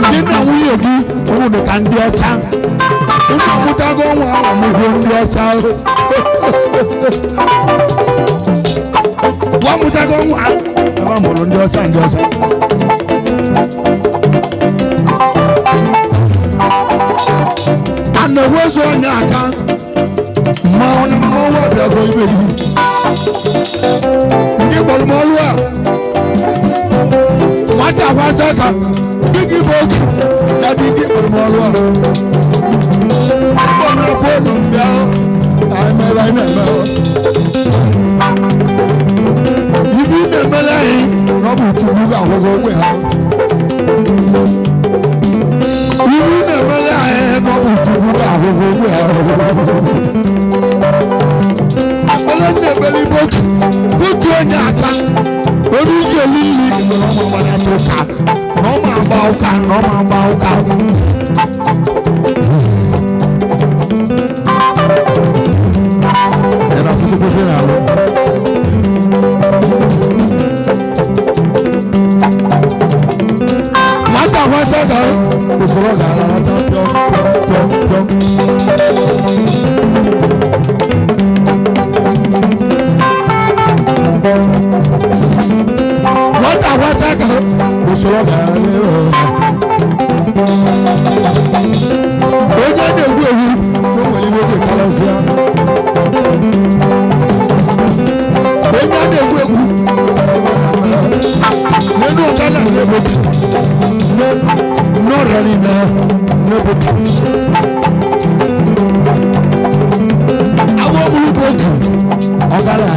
ndị nna nwunye gị ụmụ ka ndị ọcha ụmụ amụtago nwa amụhụ ndị ọcha nwa amụtago nwa ebe mụrụ ndị ọcha ndị ọcha a na-ewezu onye aka mmanwụ na mmanwụ abịago ibe ihu ndị kpọrọ m ọlụ a nwata agwacha ka dị gị bụ oge na dị gị kpọrọ m ọlụ a ịkpọ na fonu mbịa anyị ebe anyị na-eme ibe ị na-emele anyị na ọ bụ chukwu ga-akwụgo ogwe ha ibe ị na-emele anyị na ọ bụ chukwu ga-akwụgo ogwe ha na-ebeli botu onye aka onye iji olili na ọma gbanata ụka na ọma agba ụka na ọma agba ụka ya na fụsịkwụsị na alụ nwata nwata ga usoro ga-alalata pịọm pịọm pịọm nwata ka usoro gara n'elu onye na-egwu egwu n'onwere iwe ji karịsịa onye na-egwu egwu n'elu ọkada na-egbochi n'ọrịa niile na-egbochi agwọ mụrụ bụ oge ọgara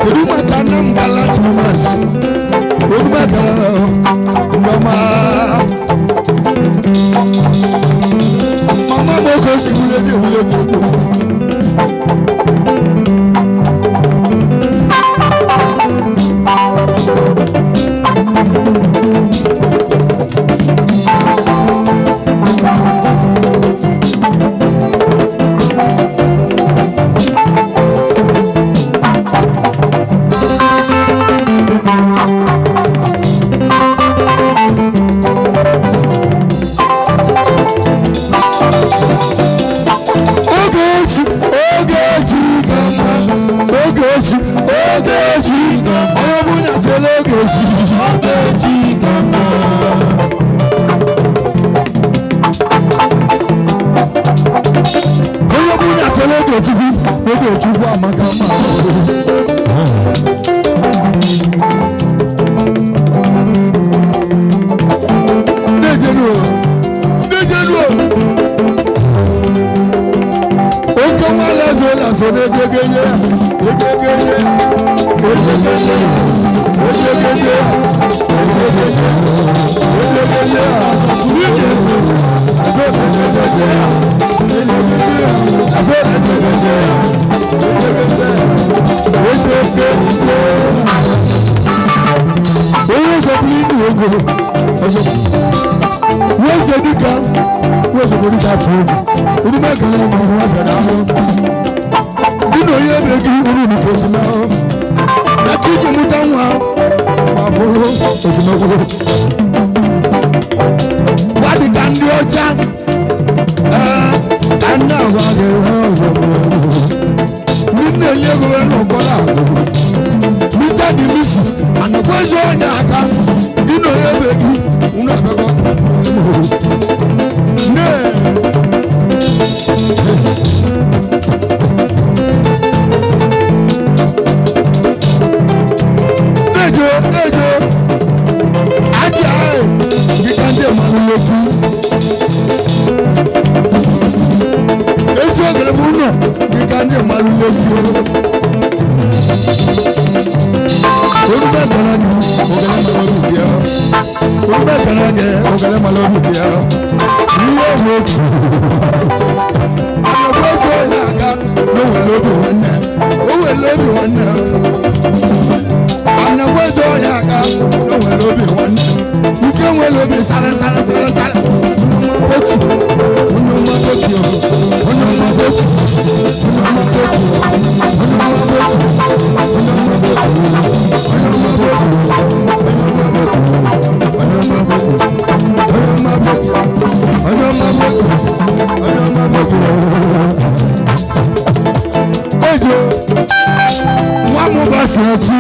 kedu maka Anam gala 2 months kedu maka ndọma mama m oge osi wule dị ewule dị egwu chukwu amaka mma na-ejenu oke nwale ezola so na-ejegenye ejegenye ejegenye ejegenye wọ́n dika wọ́n sọ fún dika tó o ní bá kàlẹ́ ọmọ wọn fẹ́ dàmú nínú Dino ye begi unu ni kojima. Laki jumuta mwa. Wafolo kojima kuzo. Wadi kandi ocha. Anna wage hozo. Nine ye gowe no kola. Mr. and Mrs. And the question yaka. Dino ye begi unu abego. Ne. Ejo, aja gigande maluloku. Eso gele buno gigande maluloku. Olùbẹ̀ kanage ogele maloku bia. Olùbẹ̀ kanage ogele maloku bia. Niye wotu. Anobozo yaka no welobi wanna. O welobi wanna. Anabozo yaka no welobi wanna. Ike welobi sala. Onoma boki. Onoma boki. Onoma boki. Onoma boki. Onoma boki. Onoma boki. Onoma boki. Onoma boki. Onoma boki. Onoma boki. Ejo, mwamu Ubasinachi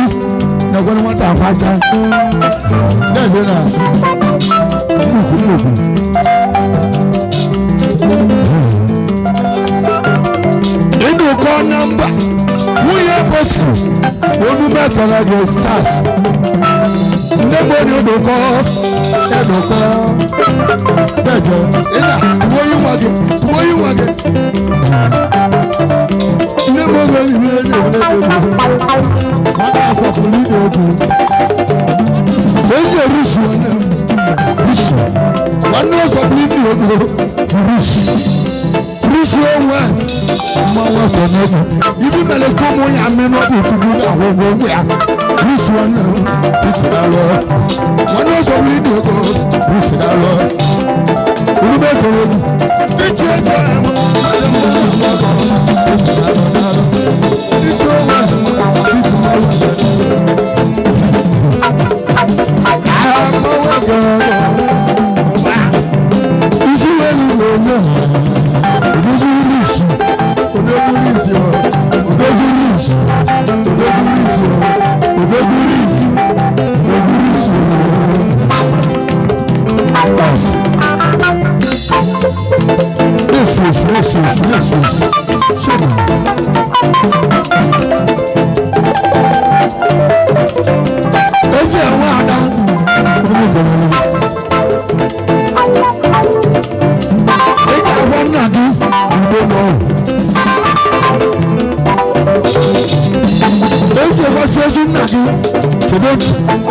na kwa mwata akwacha. Neze na muku. Edo kwa namba Nwunye botu Onume Kalage Stars Nebo ni odoko Beje Ina tuwoyi wage Nebo go ibileze Mada asapuli doku Eze rishi Wane asapuli doku Rishi onwe Mwa tonoku Ibi mele tomo ya meno utuguda Wogo ya Rishi wane Rishi dalo Wane asapuli doku Rishi dalo Ulube kologi Rishi eze Rishi dalo Rishi onwe Rishi dalo Isi welu welu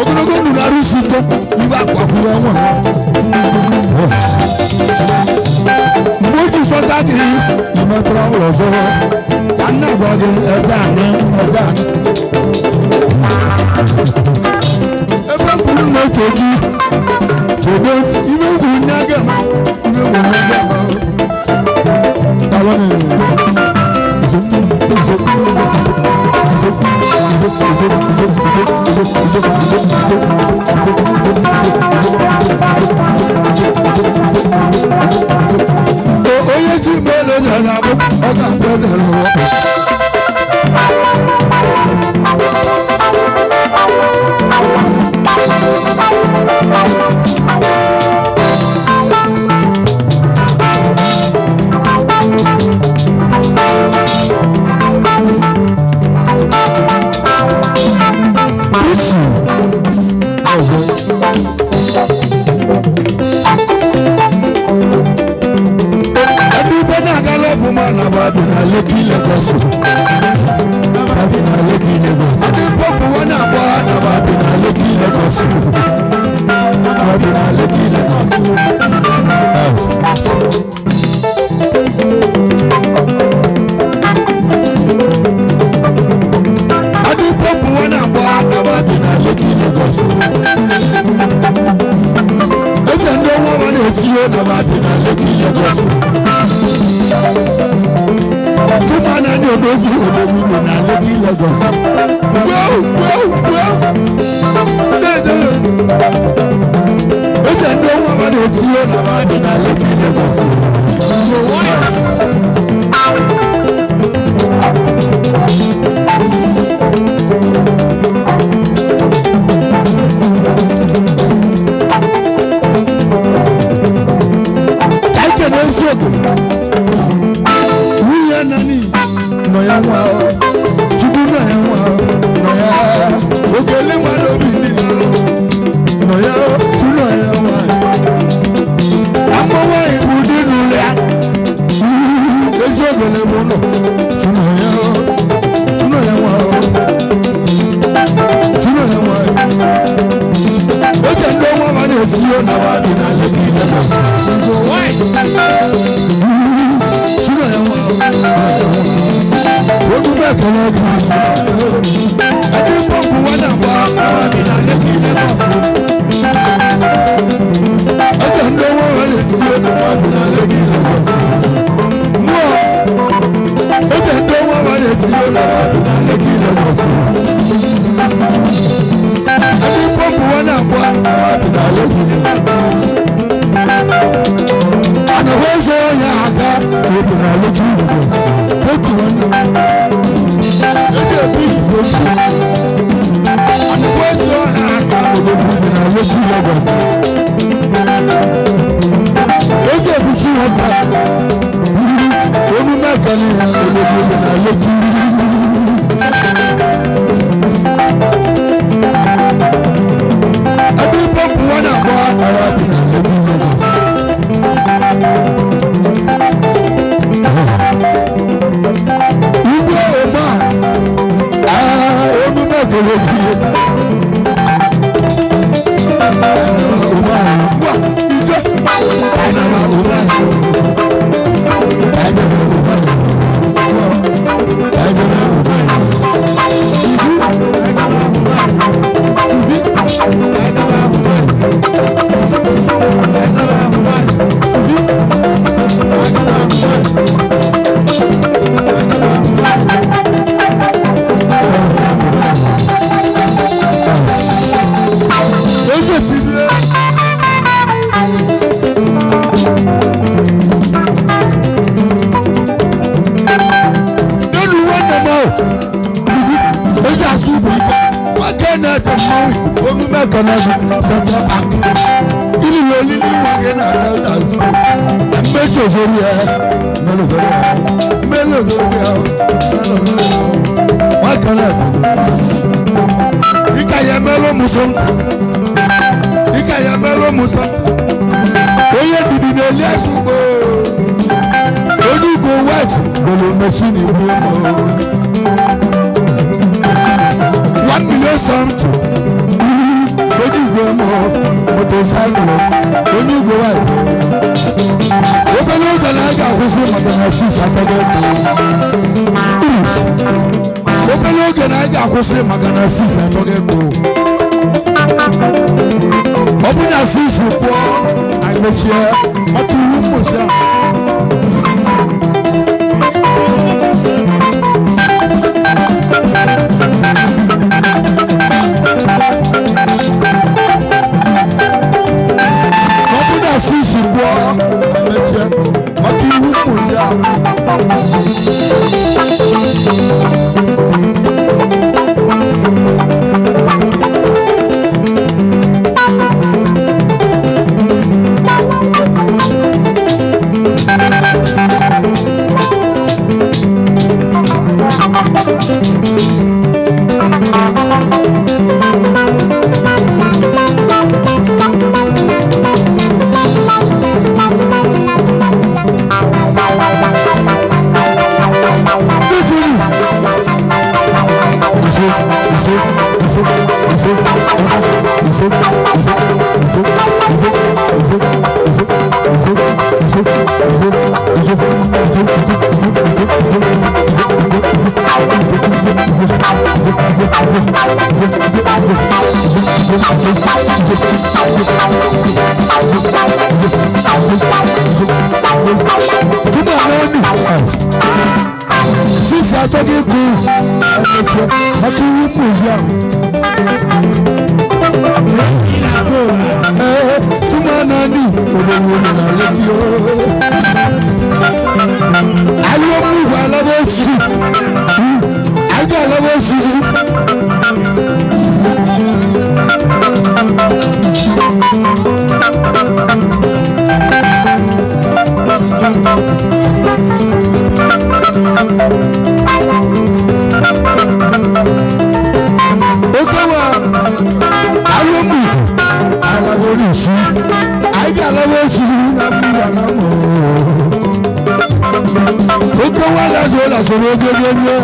ogologo nnu arụsị ike iwe akwakwuru ọnwa mgbe oji sọta gị imetụrụ ụlọ ọzọ ka nna gwa gị eje anị ebe mkpụrụ n'oche gị chebe iwe gwuru nye gị eme iwe gwuru nye gị eme Oye ti mele jana bo oga mbe lo Tumana odogwu na Lekki Lagos. Eze ndị ọnwa ma na-etinye na mmadụ na Lekki Lagos. Kaike na eziokwu nwunye Nani nọ ya nwa Chukwu nọ ya nwa nọ ya okele mmadụ obi dị nọ ya tu nọ ya nwa ama nwaanyị bụ ụdị n'ụlọ ya eziokwu na ebe ụlọ tu nọ ya nwa tu nọ ya nwa eze ndị ọnwa ma na-etinye na wadị na Lekki Lagos. Tu nọ ya nwa ogun bẹ́ẹ̀ kan náà kì í ẹni pọ́ǹpù wọn náà wá wadì na Lekki Lagos. Ẹsẹ̀ ń lọ́wọ́ wọn lè tún yóò tó wadì na Lekki Lagos. Mú ọ ẹsẹ̀ ń lọ́wọ́ wọn lè tún yóò tó wadì na Lekki Lagos. Ẹni pọ́ǹpù wọn náà wá wadì na Lekki Lagos. Àná wọ́n sọ yẹn àga wadì na Lekki Lagos. Lekki wọn náà ẹsẹ̀ bí ìgbésí. Àná wọ́n sọ yẹn àga wadì na Lekki Lagos. Ese buchi wata onu mẹ́ta ni olóògbé na Lekki. Ẹbí pọ́ǹpù wọn náà bọ́ ara bí na Lekki Lagos. Ìwé ọmọ onu mẹ́ta ló fi yé. Central Bank ili loli ni wage na Delta State mecho zori ya melo zori ya melo zori ya wakana tilo ika ya melo musonta oye bibi na eliasu go onugo wet golo machine ibu mo 1 million something onígbò ọmọ motosaikulu onígbò wáìtì obìnrin oge na-aga akwụsị maka na sis atọgọkụ obìnrin oge na-aga akwụsị maka na sis atọgọkụ ọ bụ na sis pụọ agbechie maka iwu mmụta sisi kwa ametia makihu muzia sisi achọghị ịkụ emeche maka iwu muziọm tụma Nani obodo na Lekki ayọ mmuvu alaba echi aga alaba echi Okawa ayomu alawolisi ayi alawolisi na mmuvu alamo Okawa lazo ojegenye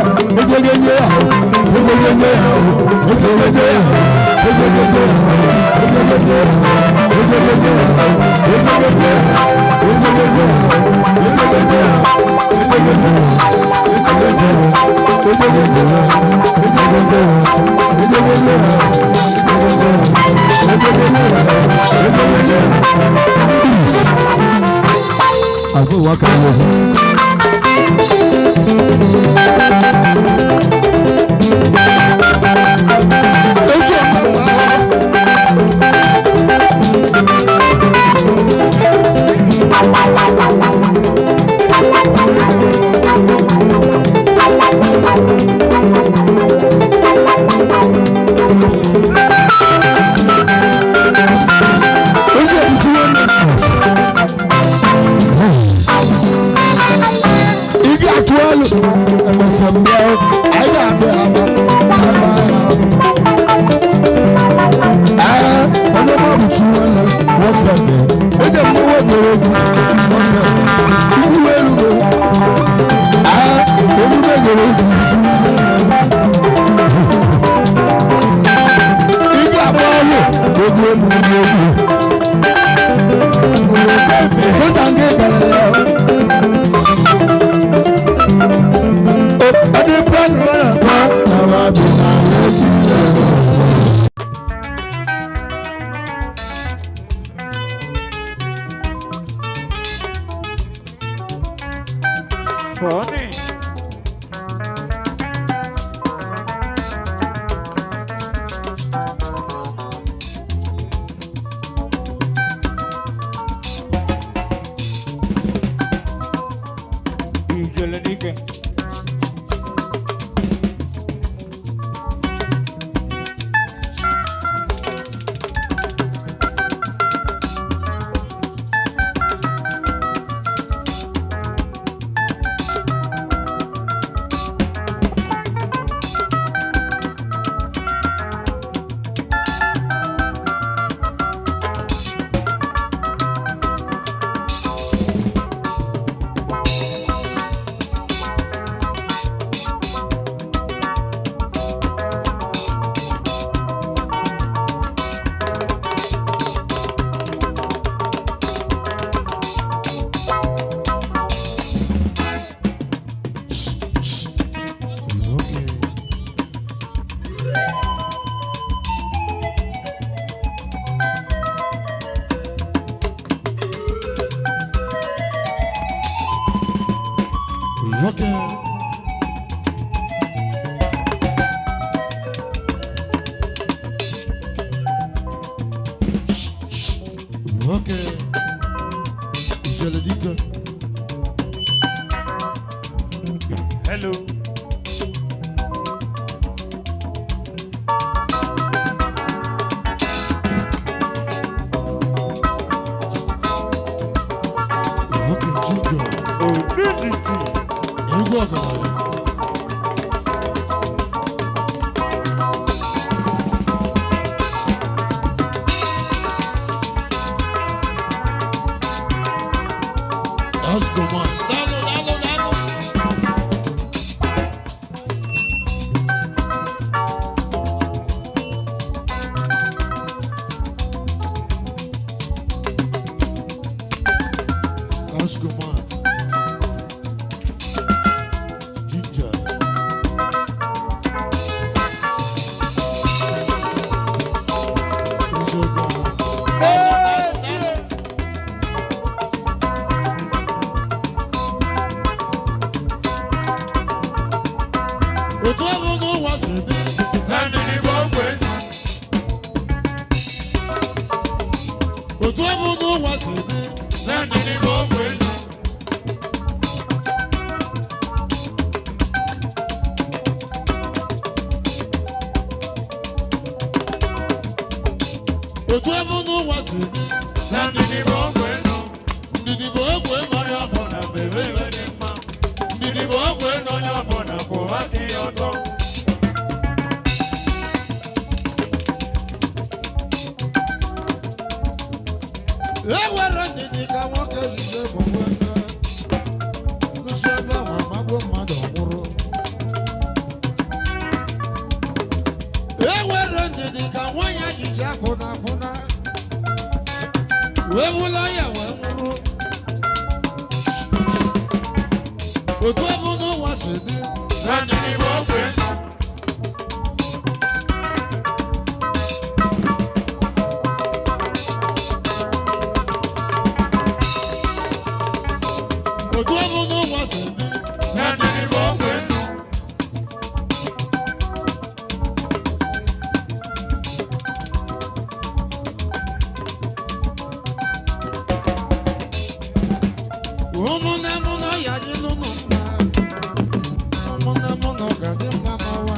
Ago waka wo otu ọ bụ n'ụwa si dị na ndịrị bụ ọgwụ elu otu ọ bụ n'ụwa si dị na ndịrị bụ ọgwụ elu ndịrị bụ ọgwụ elu onye ọbụla bere iwe dị mma ndịrị bụ ọgwụ elu onye ọbụla kwụwa aka ya ọtọ ewere ndidi ka nwoke zize bụ nwoke nụsi ebe nwa magbuo mmadụ ọhụrụ ewere ndidi ka nwanyị ajije akwụna akwụna wee wụlọ ya wee nwụrụ otu ọ bụ n'ụwa si dị na ndidi bụ ọgwụ elu otu ọ bụ n'ụwa si dị na ndịrị bụ ọgwụ elu ụmụnne m nọ ya dị n'ụlọ mma ụmụnne m nọ ga dị mma n'ọwa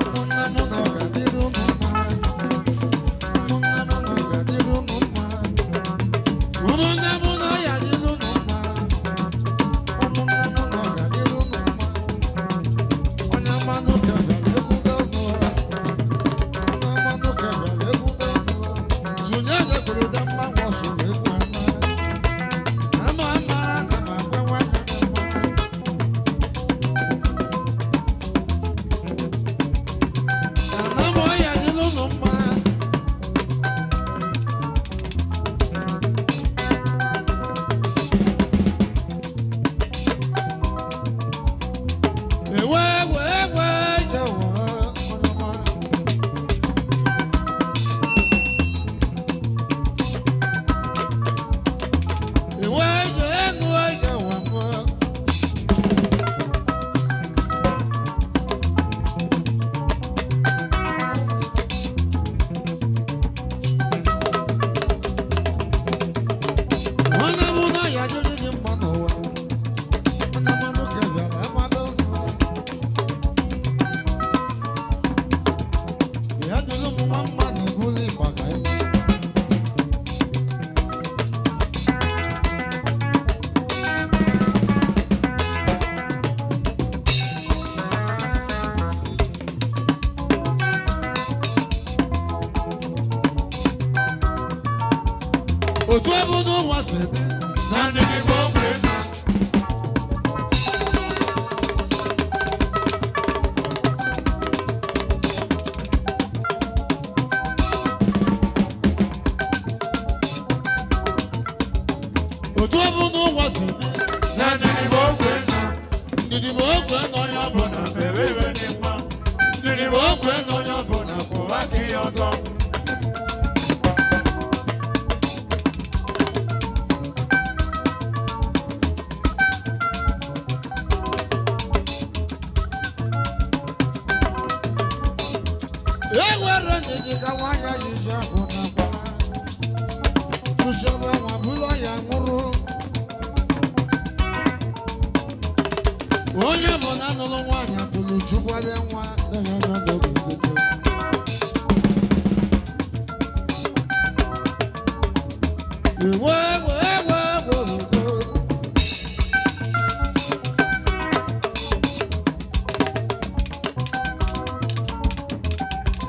ụmụnne m nọ ga dịrị ụnụ mma ụmụnne m nọ ga dịrị ụnụ mma ụmụnne m nọ ya dị n'ụlọ mma ụmụnne m nọ ga dịrị ụnụ mma onye mmanụ kebere ebudo ọnụ onye mmanụ kebere ebudo ọnụ zụnye na-ekwere da mmanwụ ọsọ na-ekwu ama ama aga m agwa nwanyị na mma ya dị n'ụlọ mma ewe jewa ọnụma ewe je enu jewa mma onye mụ na ya dịrị gị mma n'ụwa onye mmanụ kebịara amaba ụnụ ya dịrị ụmụ nwa mma na ebuli ịgbaga ebe otu ọ bụ n'ụwa si dị na ndịrị bụ ọgwụ elu otu ọ bụ n'ụwa si dị na ndịrị bụ ọgwụ elu ndịrị bụ ọgwụ elu onye ọbụla bere iwe dị mma ndịrị bụ ọgwụ elu onye ọbụla kwụwa aka ya ọtọ ewere ndidi ka nwanyị ajije akwụna akwụna tụsiebe nwa bụlọ ya nwụrụ onye bụ na nụrụ nwaanyị tụrụ chukwale nwa ewe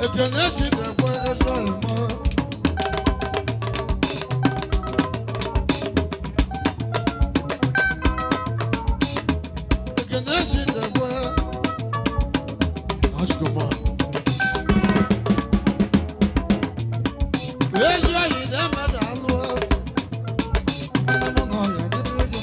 ekene si ga-ekwe eso imo ekene si ga-ekwe askoma ezi oyi na-emeda alụ mụ na ọya dịrị gị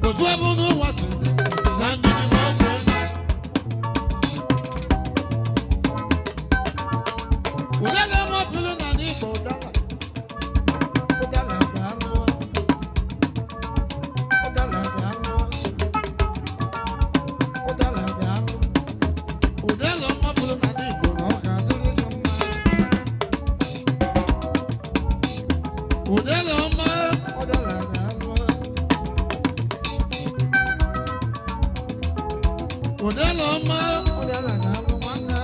otu ebe n'ụwa si dị na ndị Igbo ọkụ Udele mo bulu na ni Igbo udala. Udala ga anụ. Udala ga anụ. Udala ga anụ. Udele mo bulu na ni Igbo na ọ ga-adịrị gị mma. Udele ọma. Udala ga anụ. Udele ọma. Udala ga anụ nwanne.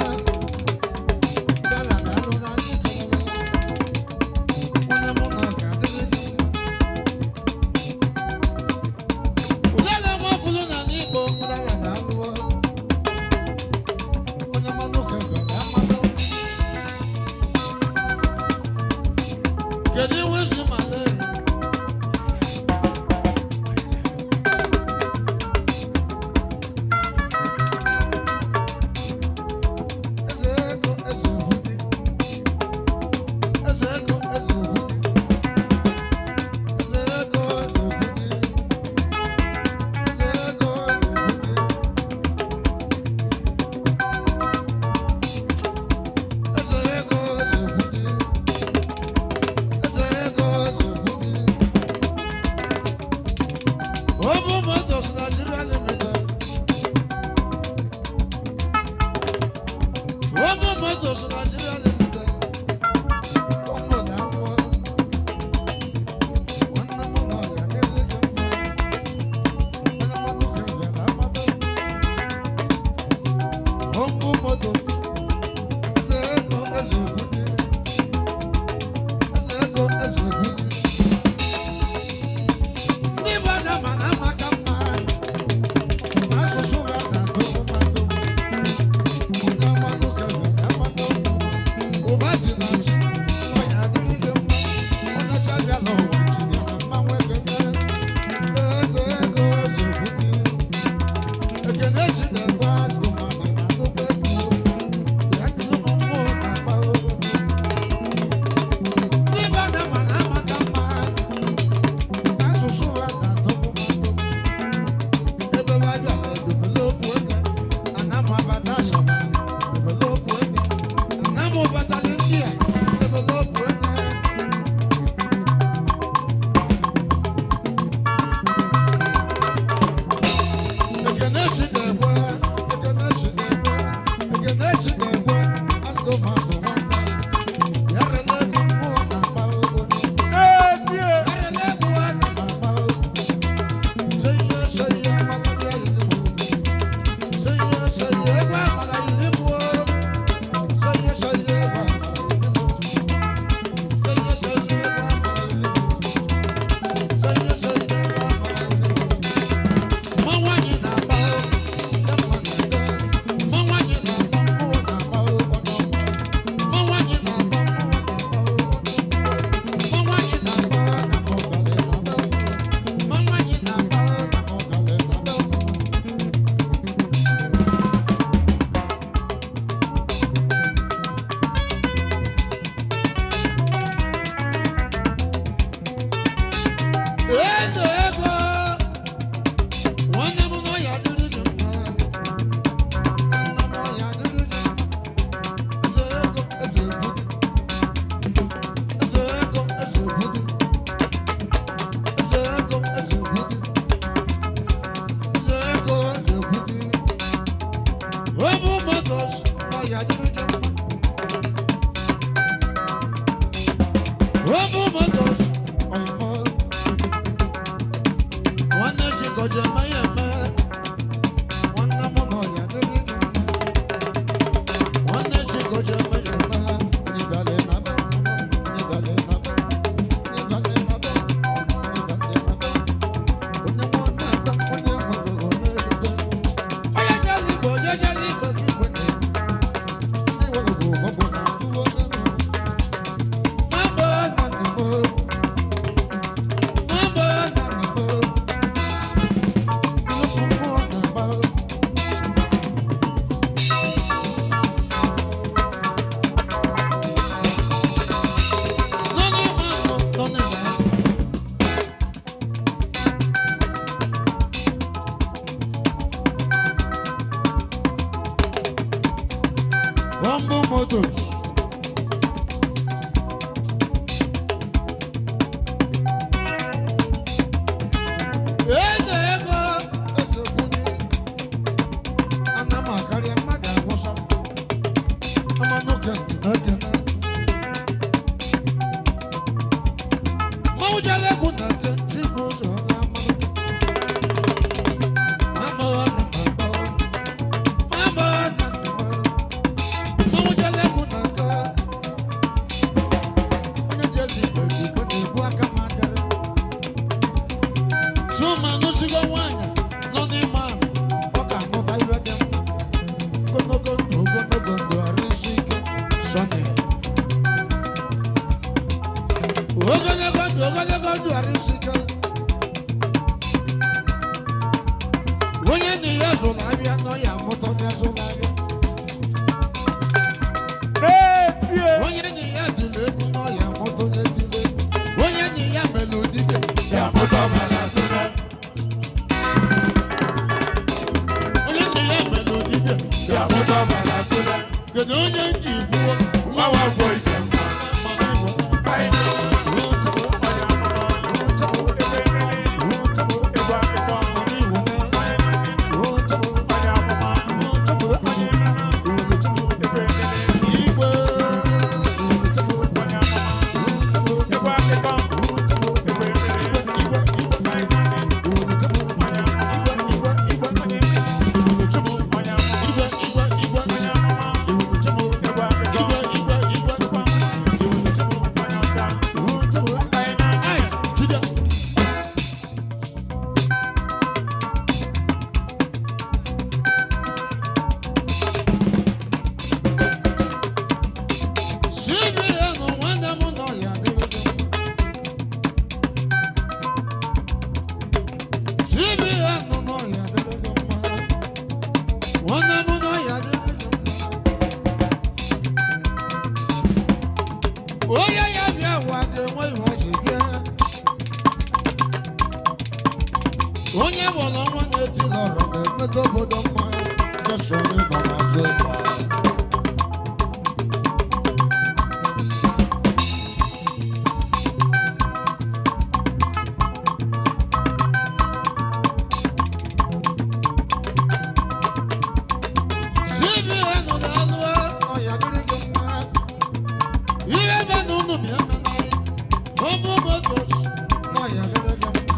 motos. Eze ego eze kwunye anama karịa mmadụ agwụsọ ama n'oge n'oge mmanwụ jere egwu na nke chibụ ụzọ onye amaghị mmanwụ jere egwu na nke onye jezi igbe igbe na-ebu aka m akara Suma nusigo wanya no ni man oka no daiwe dem gonogo arisike sone ogonego arisike Onye ni yazo labia no ya moto yazo labia Onye ni ya dile no ya moto ya dile Onye ni ya melody ya moto balasuna Ya moto balasuna Kedu onye nji buo nwa wa boy dem Onye bọlọ nwa na-eti lọrọ na-emedo obodo mma Joshua n'ịgba n'azụ ebe CBN na-alụ ọya dịrị gị mma ihe ebe na unu bịa menaghị ọbụ motos na ọya dịrị gị mma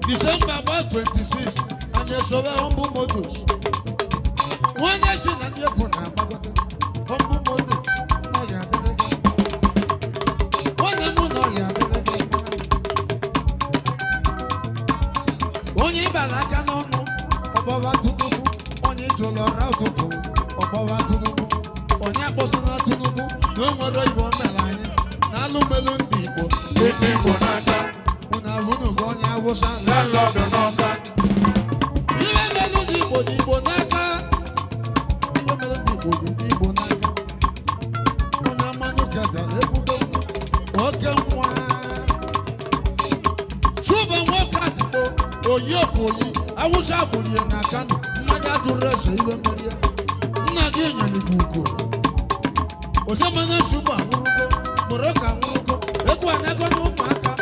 December 26, and you saw humble motors. One nation and you put humble motors. No, ya one no, ya only Balaka no, above to do, only to Lord out to do, above to do, only a person to do, no more you want the line. Nalu melon people, people landlord or not. Even the Bonaka, even the Bonaka. Unamanuka, okay, Suba Waka, or Yoko, I was up with you, Nakan, Mada to Russia, even Maria, Nadine and the Buko. Or some other Suba, Morocco, Equanago, Maka.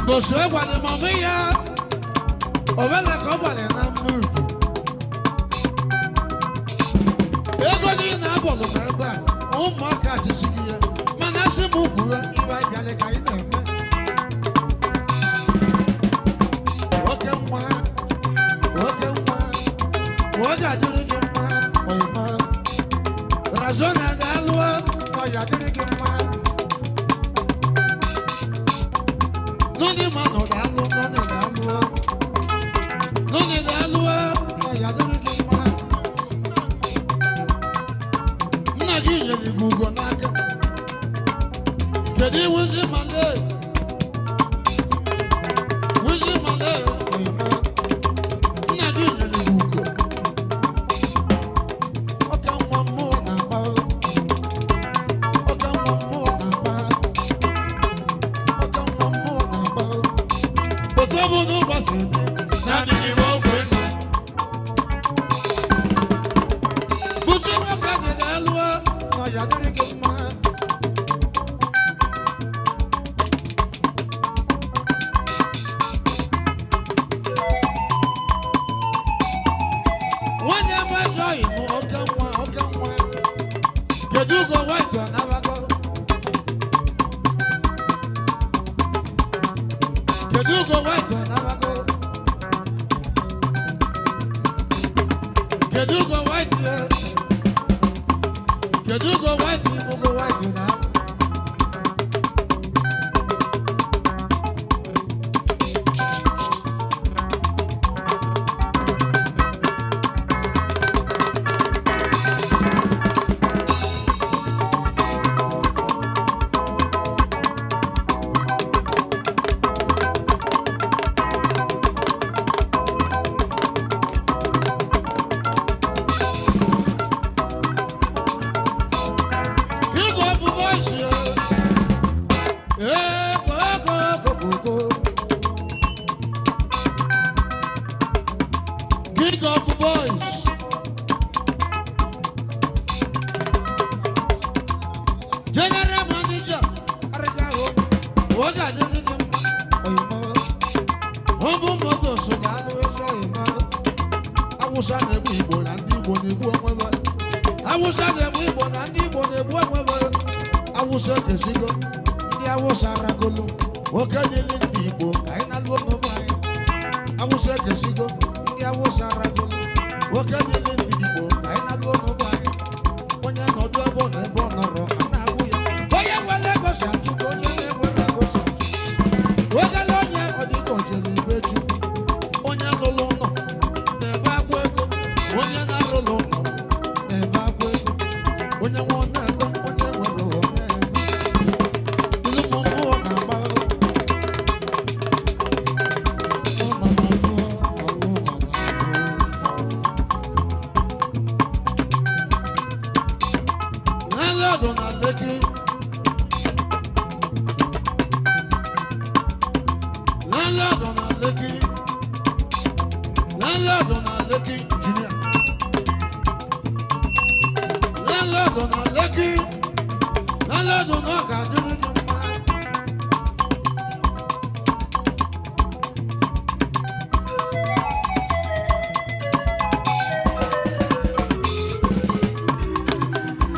Gosu egwale mama ya. Ovela ka ọgbale na mmu. Ego ni na abọlụ ebe a. Ụmụaka achịsị ya. Mana asị m kwuru ibe abịala ka anyị na-eme. Nwoke nwa. Nwoke nwa. Nwoke adịrị gị mma. Ọyịma. Razona na-alụọ. Ọya adịrị gị mma. Noni mano dalu, noni dalu, noni dalu, ya duru kima. Na jinje li gugo naka. Kedi wuzi male, na jinje li gugo. Oka mwamu na ba, oka mwamu na ba. Otobo no basende, nani ni mokwe. Buti mokane dalwa, no ya dere gema. Wanya mazo imo okamwa. Kedugo waito na bago. Kedugo waito na bago. Kedugo waito. Kedugo waito mugo waito na. King of the boys. General manager. Waga didi oyimo. Obo moto sojalo oyimo. Awusa nebu Igbo na ndị Igbo na-egbu onwe ha. Awusa nebu Igbo na ndị Igbo na-egbu onwe ha. Awusa kesigo. Ndị Awusa ragolo. Oke dili ndị Igbo anyị na-alụ onwe anyị. Awusa kesigo. Ndị Awusa ragolo. Oke dili ndị Igbo anyị na-alụ onwe anyị. Onye nọdụ ebe ọ na-ebe ọ nọrọ a na-abụ ya. Onye nwere ego si achụkwa onye na-enwere ego si achụkwa. Ogele onye ọdịka ojere ibe chukwu. Onye lụrụ ụlọ na-ebe agwụ ego. Onye na-arụrụ ụlọ na-ebe agwụ ego. Onye nwe ọnụ ego, onye nwere onye ego. Ilu mmụọ na-agba ọrụ. Landlord na Lekki. Landlord na Lekki. Landlord na Lekki Junior. Landlord na Lekki. Landlord na Kaduna Juma.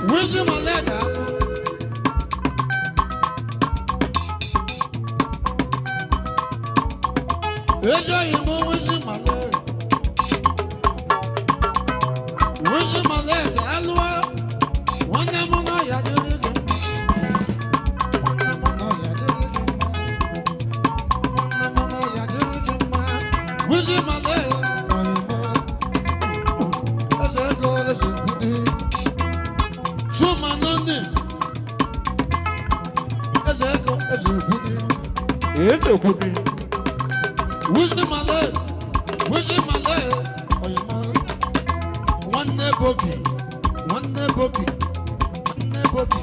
Wisdom and letter. Ejo imo wisdom and letter. Wisdom and letter. Alwa. Wanda mono ya dirige. Wanda mono ya dirige. Wanda mono ya dirige. Wisdom and letter. Azego azegudi. Shuma nani. Azego azegudi. Ezekudi. Wisdom and letter. Wisdom and letter. Oyema. One bogi. One bogi. One bogi.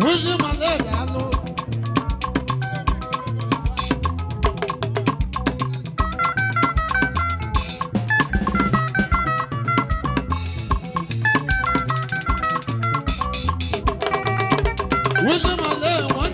Wisdom and letter. Hello. Wisdom and letter. One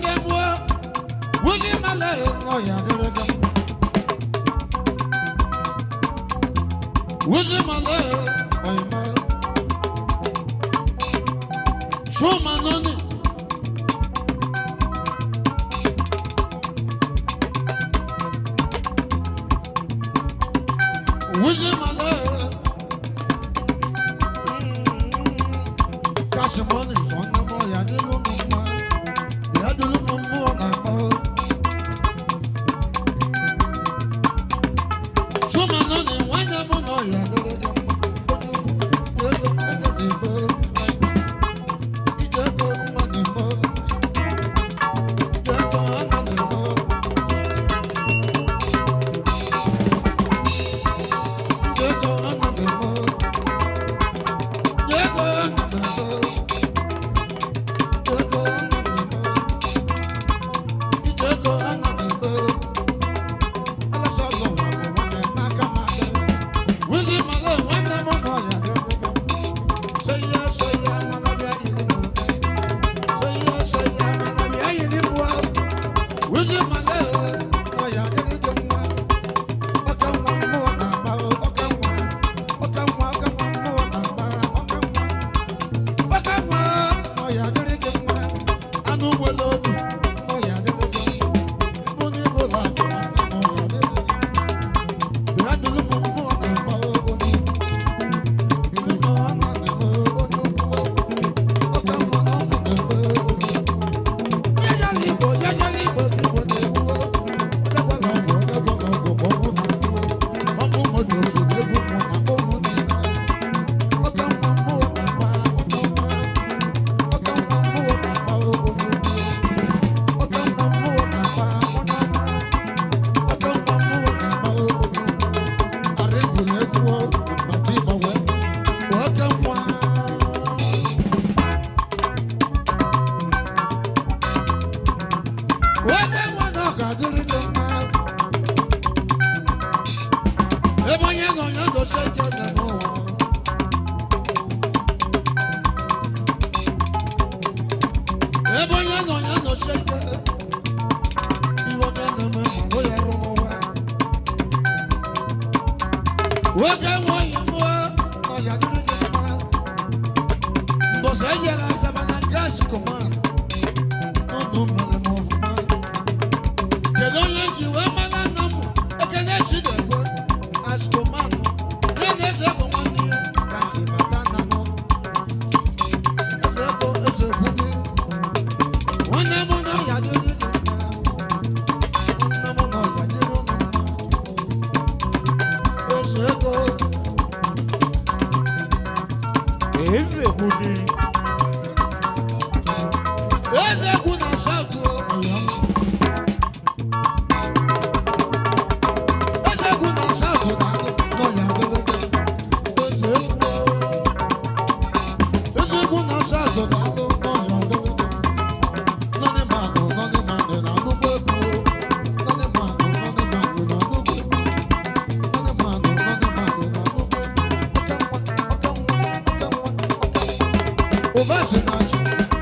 Ubasinachi,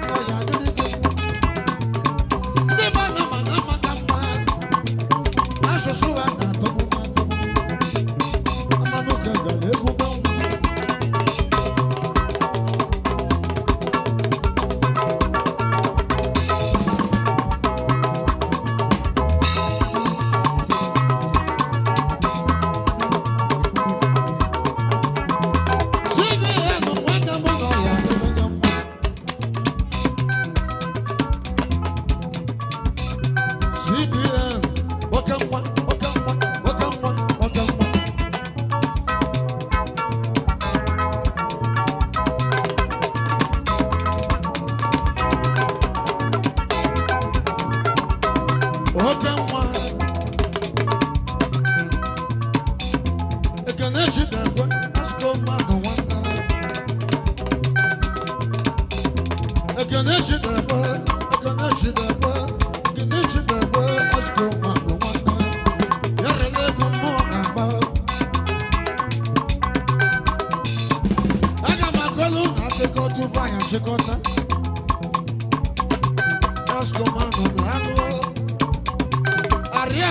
oh yeah, the man,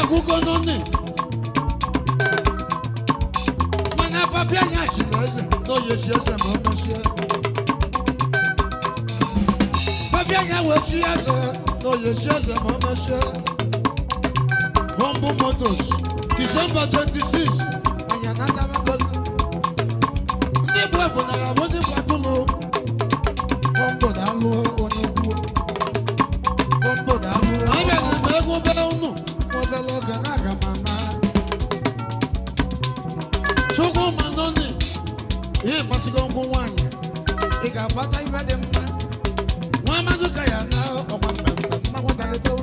Agugo noni. Mana papia nyashi leze. No yeshese monoshe. Papia nyawechi yaze. No yeshese monoshe. Humble Motors. December 26. Anyanata Mabona. Ndi bwebo na ya wodi bwatulo. Humble dalu onobu. Humble dalu. Abe ni mego be unu. Modelo ganaga mama. Chukwuma noni. Ye pasigo ngwanya. Iga bata ibe de mma. Wa maduka ya na okwamba. Magwa dale do.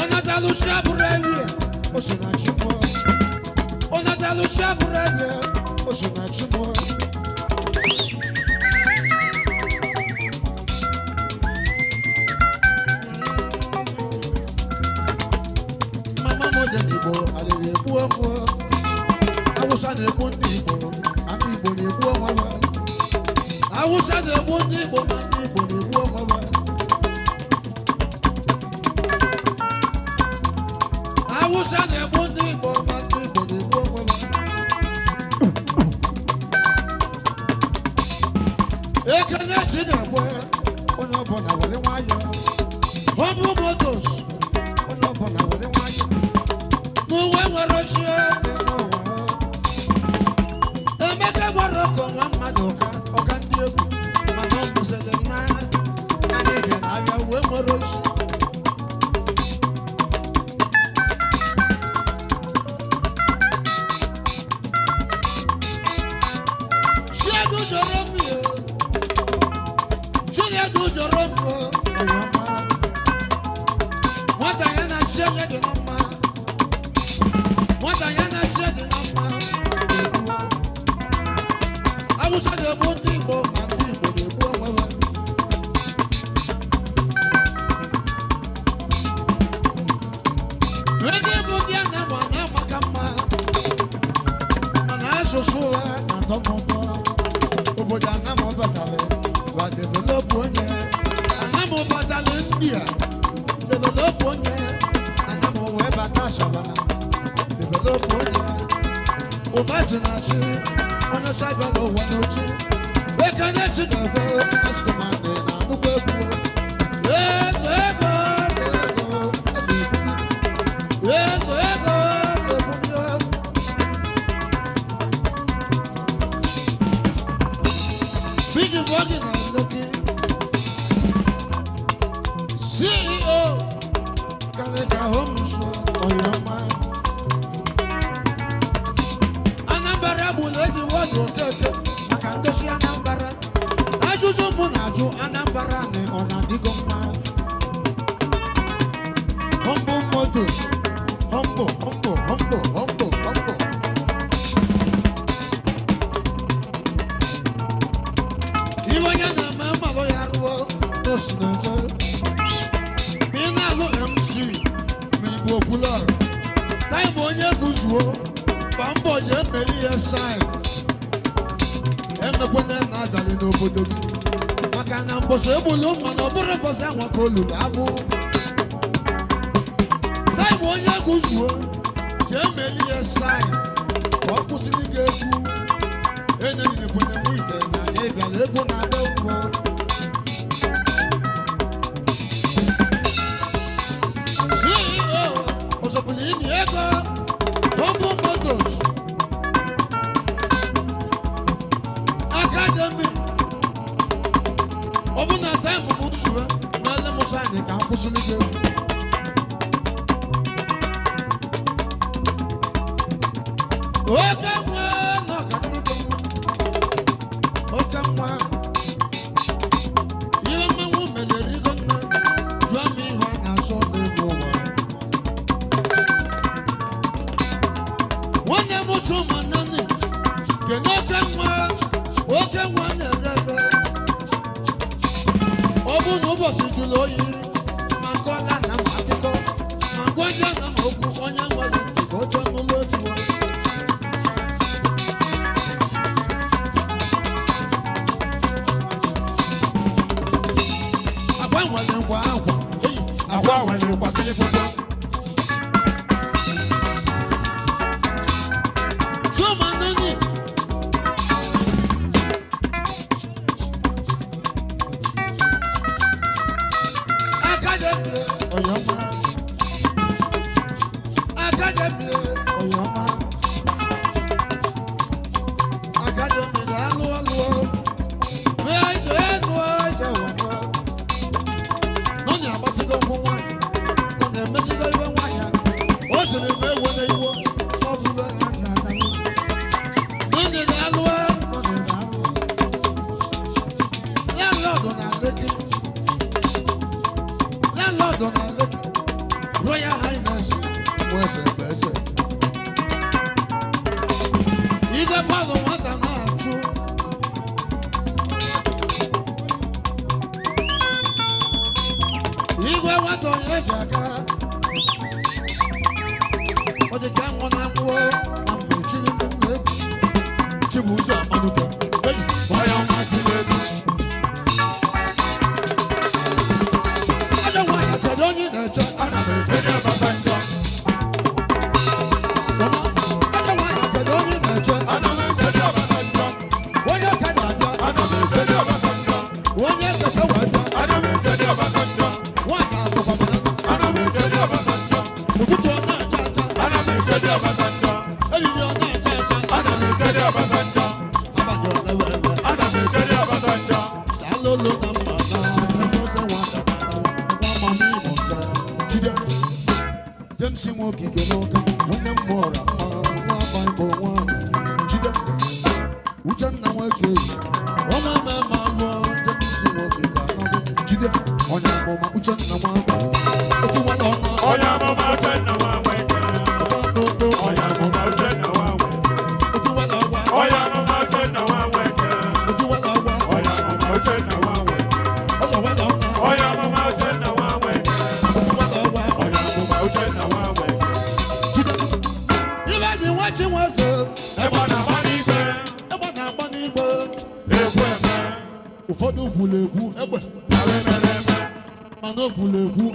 Ona dalu shaburewe. Ubasinachi mo. Ona dalu shaburewe. Ubasinachi mo. Mama mo de nibo, ale de buo. Awusa de bu nibo, ami bo de buo mama. Awusa de bu nibo, ami bo de buo mama. Awusa de bu nibo, ami bo de buo mama. Ekene si de bo, ono bona wale wayo. Humble Motors, ono bona wale wayo. No we were share no wa. Emeka waro ko wan madoka, ogandi egu. Mama mo se de na. Ani de na ya we were share. Shadu joromio. Shadu joromio. What I am share de mama. What I am share de mama. I was at the body for my people, the poor woman. When they put the Anam Umueze Anam, so I don't know. But Anam Umueze what develop one year. Anam Umueze India develop one year. Anam Umueze develop one year. Ubasinachi. On the side of the one or we connect to the world as commanded. I'm the world. Yes, big working on looking. CEO, can I go home show on your mind? Anambra buleti wado keke akandoshi Anambra ajuju munaju Anambra ne ona digoma. Humble Motors, humble. Iwanya na mama lo yarwo tosinoje. Bina lo MC mi popular. Tai bonye kuzuo. Bambo je meli aside. Eno bone na dale no bodo. Maka na mboso ebulu mana oburu bosa nwa ko lulu abu. Tai bonye kuzuo je meli aside. Okusiri geku. Ene ni bone muite na ega lego na dogo. CEO osopuli ni ego. Humble Motors Academy. Open a time of Mutsua, Nala Mosani, Campus Ligo. Okamwa, you are my woman, the Rigon, draw me when I saw the woman. One emotion, Nani, cannot come much, what I want to read. Open over to Loyi, Mangola, Namako, Mangola, Namoko, on your wallet to go to Molotua. I want one. Royal Highness, you got part of what I'm not true. You got what on your shaka. But the time when I'm poor, I'm chilling in the Chibuja Manuka. Why am I doing? I don't want to tell you that I'm not going to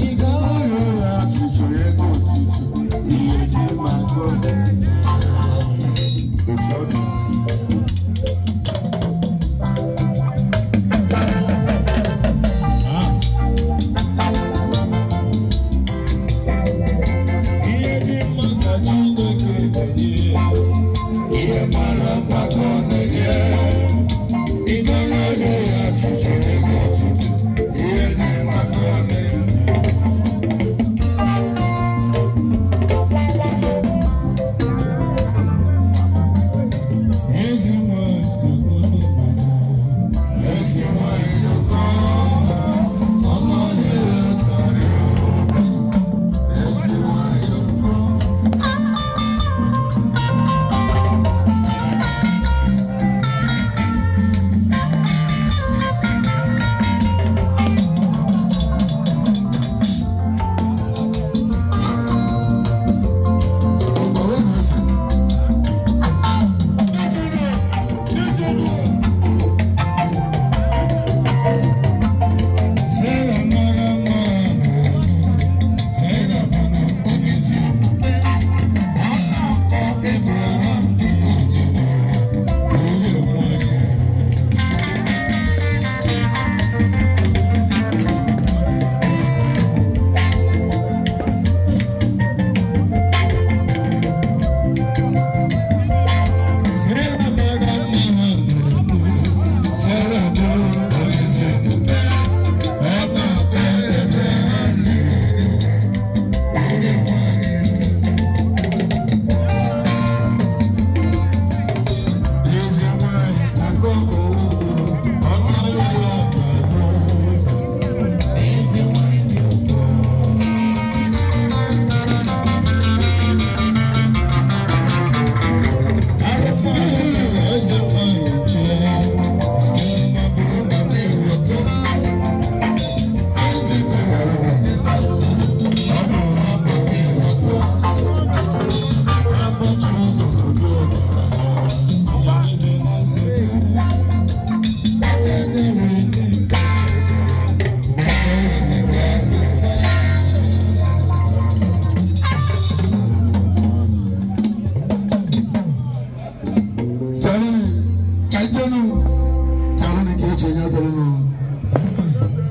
He got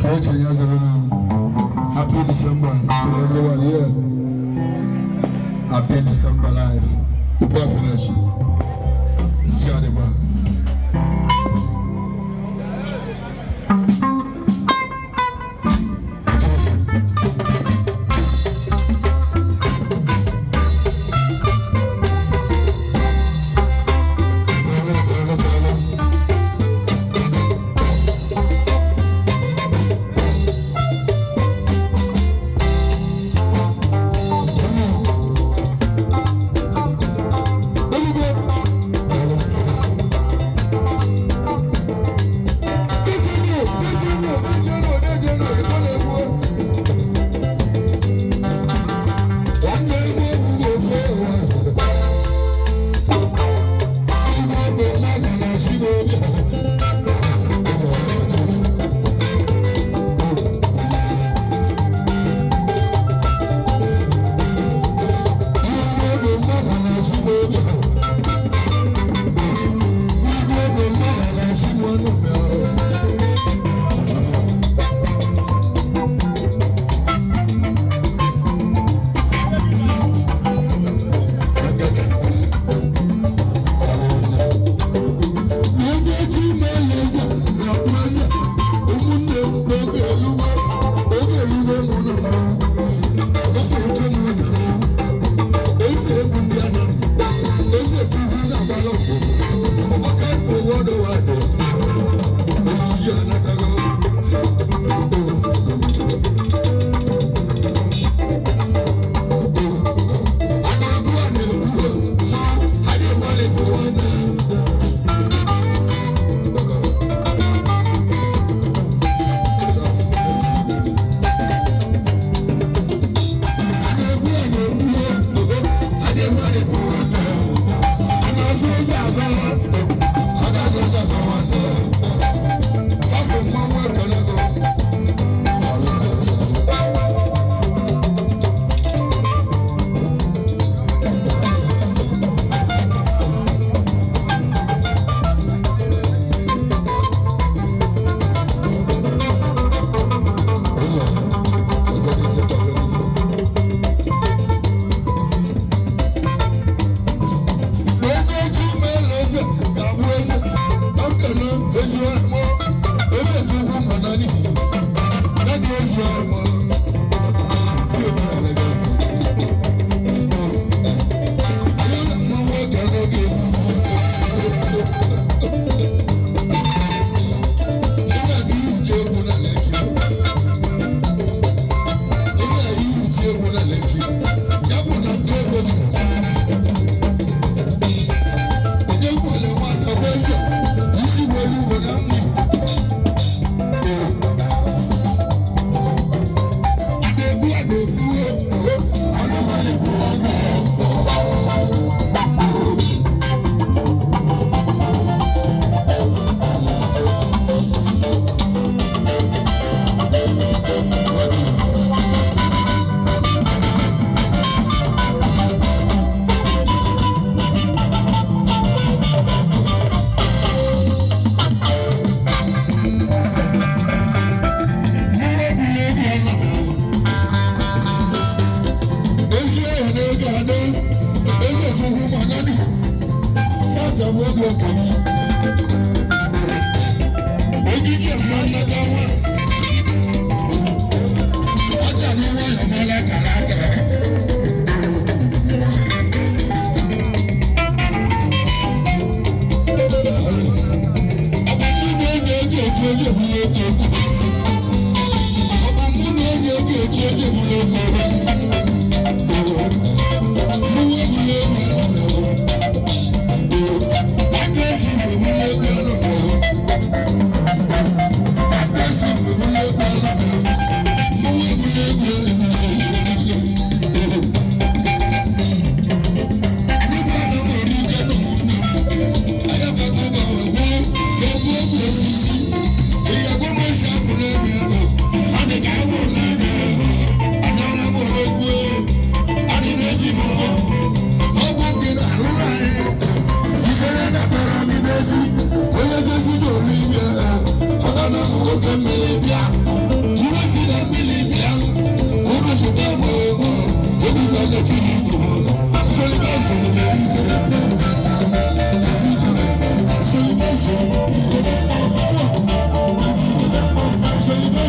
Happy December to everyone here. Happy December life. Ubasinachi. Thank you.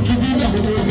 Chukwu na obodo